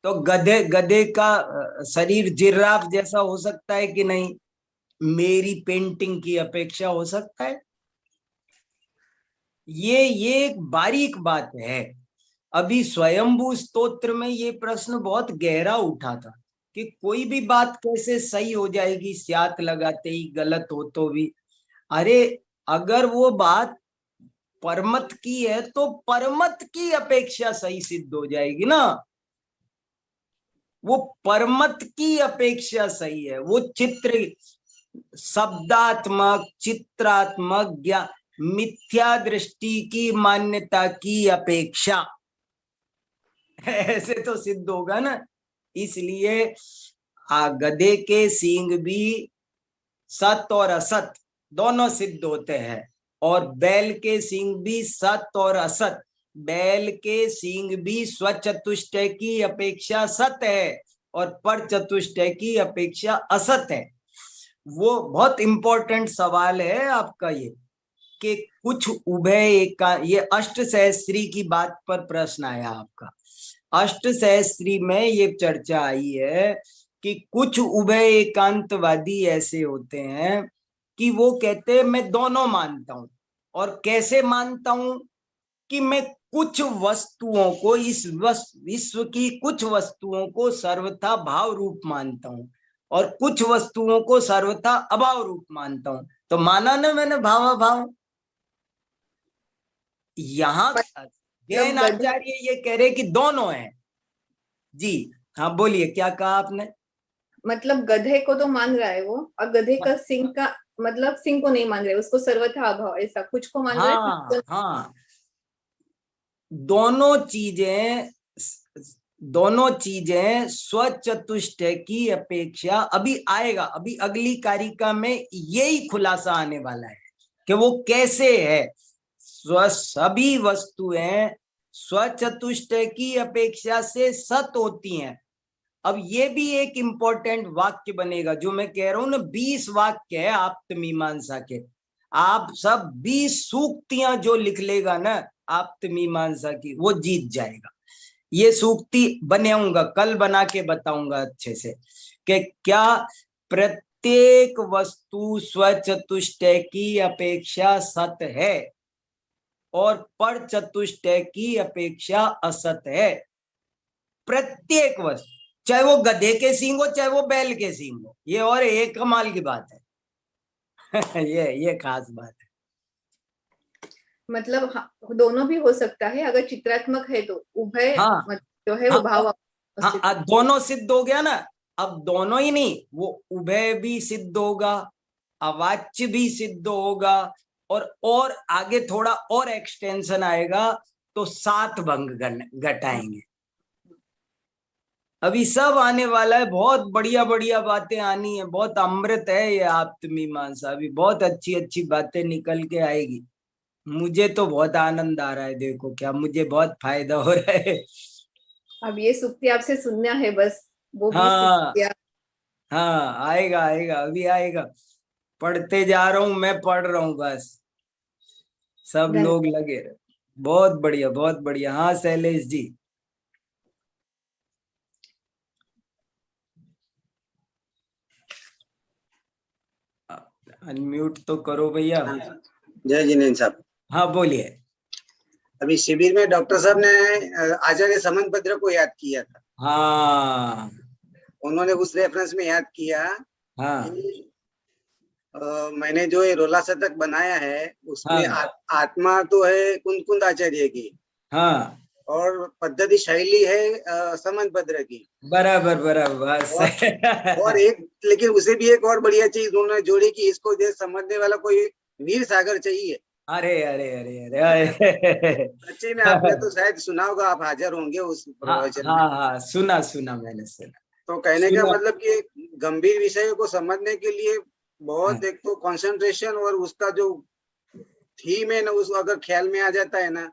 तो गधे का शरीर जिराफ जैसा हो सकता है कि नहीं? मेरी पेंटिंग की अपेक्षा हो सकता है? ये एक बारीक बात है। अभी स्वयंभू स्तोत्र में ये प्रश्न बहुत गहरा उठा था कि कोई भी बात कैसे सही हो जाएगी स्यात लगाते ही, गलत हो तो भी। अरे अगर वो बात परमत की है तो परमत की अपेक्षा सही सिद्ध हो जाएगी ना। वो परमत की अपेक्षा सही है। वो चित्र शब्दात्मक, चित्रात्मक ज्ञान, मिथ्या दृष्टि की मान्यता की अपेक्षा ऐसे तो सिद्ध होगा ना। इसलिए गधे के सींग भी सत और असत दोनों सिद्ध होते हैं, और बैल के सींग भी सत और असत। बैल के सींग भी स्वचतुष्टय की अपेक्षा सत है और पर चतुष्टय की अपेक्षा असत है। वो बहुत इंपॉर्टेंट सवाल है आपका ये, कि कुछ उभय एकांत, ये अष्ट सहस्त्री की बात पर प्रश्न आया आपका। अष्ट सहस्त्री में ये चर्चा आई है कि कुछ उभय एकांतवादी ऐसे होते हैं कि वो कहते हैं मैं दोनों मानता हूं। और कैसे मानता हूं? कि मैं कुछ वस्तुओं को, इस विश्व की कुछ वस्तुओं को सर्वथा भाव रूप मानता हूं और कुछ वस्तुओं को सर्वथा अभाव रूप मानता हूं। तो माना ना मैंने भावाभाव। यहाँ जैन आचार्य ये कह रहे कि दोनों हैं। जी हाँ बोलिए, क्या कहा आपने? मतलब गधे को तो मान रहा है वो, और गधे का सिंह का मतलब सिंह को नहीं मान रहे, उसको सर्वथा अभाव, ऐसा कुछ को मान रहे। हाँ हाँ, दोनों चीजें स्वचतुष्ट की अपेक्षा, अभी आएगा, अभी अगली कारिका में यही खुलासा आने वाला है कि वो कैसे है। सभी वस्तुएं स्वचतुष्ट की अपेक्षा से सत होती हैं। अब ये भी एक इंपॉर्टेंट वाक्य बनेगा जो मैं कह रहा हूं ना, 20 वाक्य है आप्त मीमांसा के। आप सब 20 सूक्तियां जो लिख लेगा ना आप्त मीमांसा की, वो जीत जाएगा। ये सूक्ति बनाऊंगा, कल बना के बताऊंगा अच्छे से कि क्या प्रत्येक वस्तु स्वचतुष्ट की अपेक्षा सत है और पर चतुष्ट की अपेक्षा असत है। प्रत्येक वस्तु, चाहे वो गधे के सींग हो चाहे वो बैल के सींग हो, ये और एक कमाल की बात है। ये खास बात है। मतलब दोनों भी हो सकता है अगर चित्रात्मक है तो। उभय हाँ जो है वो भाव। हाँ, दोनों सिद्ध हो गया ना। अब दोनों ही नहीं, वो उभय भी सिद्ध होगा, अवाच्य भी सिद्ध होगा, और आगे थोड़ा और एक्सटेंशन आएगा तो 7 भंग घटाएंगे। अभी सब आने वाला है, बहुत बढ़िया बढ़िया बातें आनी है, बहुत अमृत है ये आप्त मीमांसा। अभी बहुत अच्छी अच्छी बातें निकल के आएगी। मुझे तो बहुत आनंद आ रहा है, देखो क्या मुझे बहुत फायदा हो रहा है। अब ये सूक्ति आपसे सुनना है बस, वो भी हाँ सूक्तियां। हाँ, आएगा आएगा, अभी आएगा। पढ़ते जा रहा हूं, मैं पढ़ रहा हूँ बस, सब लोग लगे रहे। बहुत बढ़िया बहुत बढ़िया। हाँ शैलेश जी। अनम्यूट तो करो भैया। जय जिनेन्द्र साहब। हाँ बोलिए। अभी शिविर में डॉक्टर साहब ने आचार्य समनभद्र को याद किया था। हाँ उन्होंने उस रेफरेंस में याद किया हाँ कि मैंने जो ये रोला शतक बनाया है उसमें हाँ आत्मा तो है कुंद कुंद आचार्य की, हाँ, और पद्धति शैली है समनभद्र की। बराबर बराबर। और एक, लेकिन उसे भी एक और बढ़िया चीज उन्होंने जोड़ी कि इसको जो समझने वाला कोई वीर सागर चाहिए। अरे अरे अरे अरे, सच्ची में आपने तो शायद सुना होगा, आप हाजिर होंगे उस प्रवचन में। हाँ सुना सुना, मैंने सुना। तो कहने का सुना। मतलब कि गंभीर विषय को समझने के लिए बहुत एक तो कंसंट्रेशन और उसका जो थीम है ना, उस अगर ख्याल में आ जाता है ना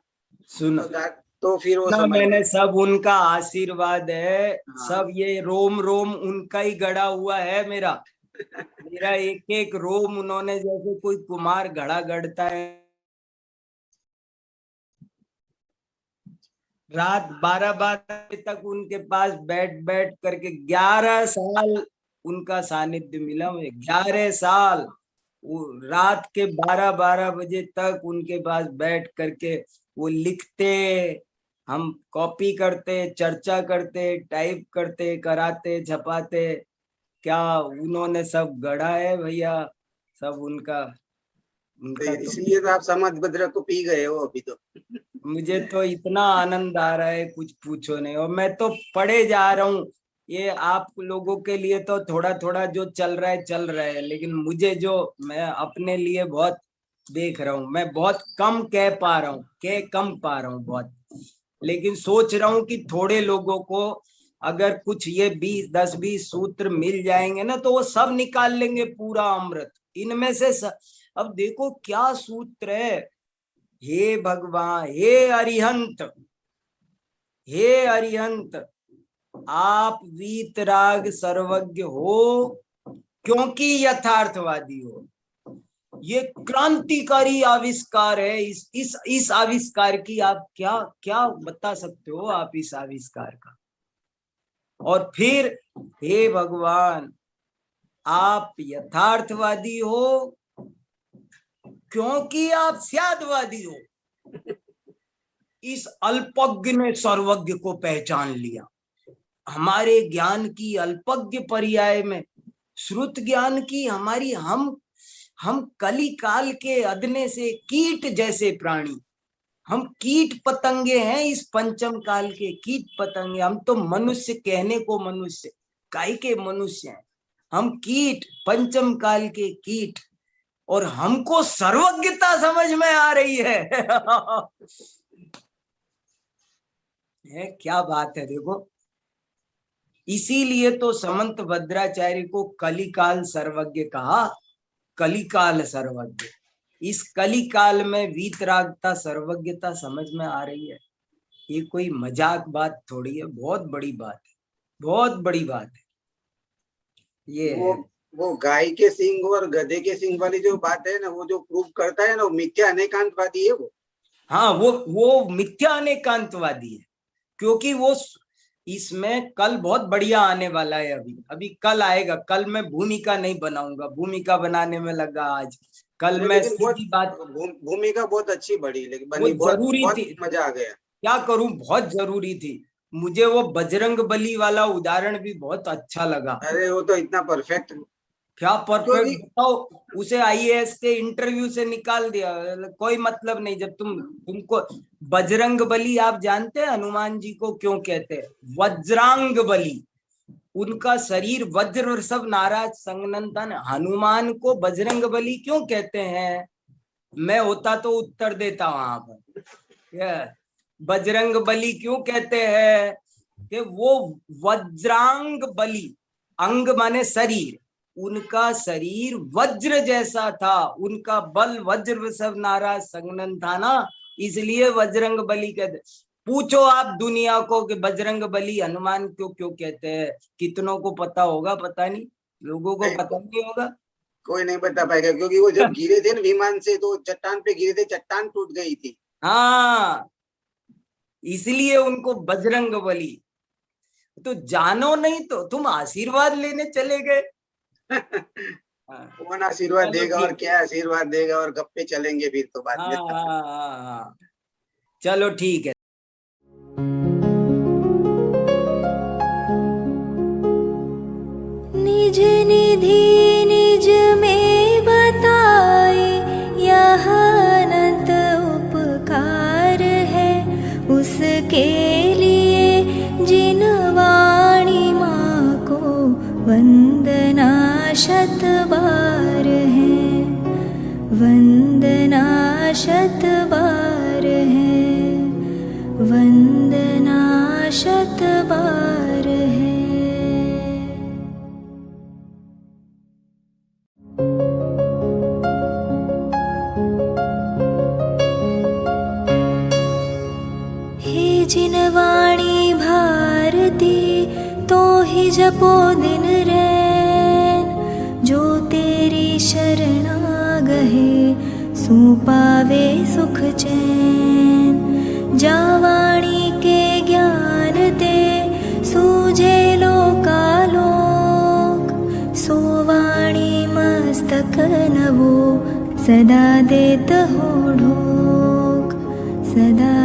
सुना तो फिर वो ना, समझ मैंने सब उनका आशीर्वाद है। हाँ। सब ये रोम रोम उनका ही गड़ा हुआ है। मेरा एक एक रोम उन्होंने, जैसे कोई कुमार घड़ा गढ़ता है, रात 12-12 बजे तक उनके पास बैठ बैठ करके 11 साल उनका सानिध्य मिला मुझे। 11 साल वो रात के 12-12 बजे तक उनके पास बैठ करके वो लिखते, हम कॉपी करते, चर्चा करते, टाइप करते, कराते, छपाते। क्या उन्होंने सब गढ़ा है भैया, सब उनका उनका तो। इसलिए तो आप समनभद्र को पी गए हो अभी तो। मुझे तो इतना आनंद आ रहा है कुछ पूछो नहीं। और मैं तो पढ़े जा रहा हूँ। ये आप लोगों के लिए तो थोड़ा थोड़ा जो चल रहा है, लेकिन मुझे जो, मैं अपने लिए बहुत देख रहा हूँ। मैं बहुत कम कह पा रहा हूँ, कम पा रहा हूँ बहुत, लेकिन सोच रहा हूँ कि थोड़े लोगों को अगर कुछ ये 10-20 सूत्र मिल जाएंगे ना, तो वो सब निकाल लेंगे पूरा अमृत इनमें से। अब देखो क्या सूत्र है। हे भगवान, हे अरिहंत, आप वीतराग सर्वज्ञ हो क्योंकि यथार्थवादी हो। ये क्रांतिकारी आविष्कार है। इस आविष्कार की आप क्या क्या बता सकते हो आप इस आविष्कार का? और फिर हे भगवान, आप यथार्थवादी हो क्योंकि आप स्यादवादी हो। इस अल्पज्ञ ने सर्वज्ञ को पहचान लिया। हमारे ज्ञान की अल्पज्ञ पर्याय में श्रुत ज्ञान की हमारी हम कली काल के अदने से कीट जैसे प्राणी, हम कीट पतंगे हैं, इस पंचम काल के कीट पतंगे। हम तो मनुष्य कहने को मनुष्य, काय के मनुष्य हैं हम, कीट, पंचम काल के कीट, और हमको सर्वज्ञता समझ में आ रही है। क्या बात है, देखो। इसीलिए तो समंत भद्राचार्य को कलिकाल सर्वज्ञ कहा। कलिकाल सर्वज्ञ, इस कलिकाल में वीतरागता सर्वज्ञता समझ में आ रही है। ये कोई मजाक बात थोड़ी है, बहुत बड़ी बात है, बहुत बड़ी बात है। ये वो गाय के सिंग और गधे के सिंग वाली जो बात है ना, वो जो प्रूव करता है ना, वो मिथ्या अनेकांतवादी है वो। हाँ, वो मिथ्या अनेकांतवादी है, क्योंकि वो इसमें कल बहुत बढ़िया आने वाला है। अभी कल आएगा। कल मैं भूमिका नहीं बनाऊंगा, भूमिका बनाने में लगा आज। कल मैं सीधी बात, भूमिका बहुत अच्छी बनी, लेकिन वो जरूरी थी, मजा आ गया। क्या करूं, बहुत जरूरी थी। मुझे वो बजरंग बली वाला उदाहरण भी बहुत अच्छा लगा। अरे वो तो इतना परफेक्ट, क्या परफेक्ट बताओ। उसे आईएएस के इंटरव्यू से निकाल दिया, कोई मतलब नहीं। जब तुमको बजरंग बली, आप जानते हैं हनुमान जी को क्यों कहते हैं वज्रांग बली? उनका शरीर वज्र, सब नाराज संगनंदन। हनुमान को बजरंग बली क्यों कहते हैं? मैं होता तो उत्तर देता वहां पर। बजरंग बली क्यों कहते हैं कि वो वज्रांग बली, अंग माने शरीर, उनका शरीर वज्र जैसा था, उनका बल वज्र, सब नाराज संगनन था ना, इसलिए बजरंग बली कहते। पूछो आप दुनिया को कि बजरंग बली हनुमान क्यों कहते हैं। कितनों को पता होगा, पता नहीं, लोगों को पता नहीं होगा, कोई नहीं बता पाएगा, क्योंकि वो जब गिरे थे ना विमान से, तो चट्टान पे गिरे थे, चट्टान टूट गई थी। हाँ, इसलिए उनको बजरंग बली। तो जानो नहीं तो तुम आशीर्वाद लेने चले गए। कौन आशीर्वाद देगा और क्या आशीर्वाद देगा, और गप्पे चलेंगे फिर तो बाद में। हाँ, चलो ठीक है। निज निधि निज में बताए, यह अनंत उपकार है उसके लिए, जिन वाणी माँ को वंदना शत बार है, वंदना शत बार है, वंदना शत बार है। हे जिन वाणी भारती, तो ही जपो दिन रैन, जो तेरी शरणा गहे, सो पावे सुख चैन। जा वाणी के ज्ञान ते, सूझे लोकालोक, सो वाणी मस्तक नवो, सदा देत हो ढोक, सदा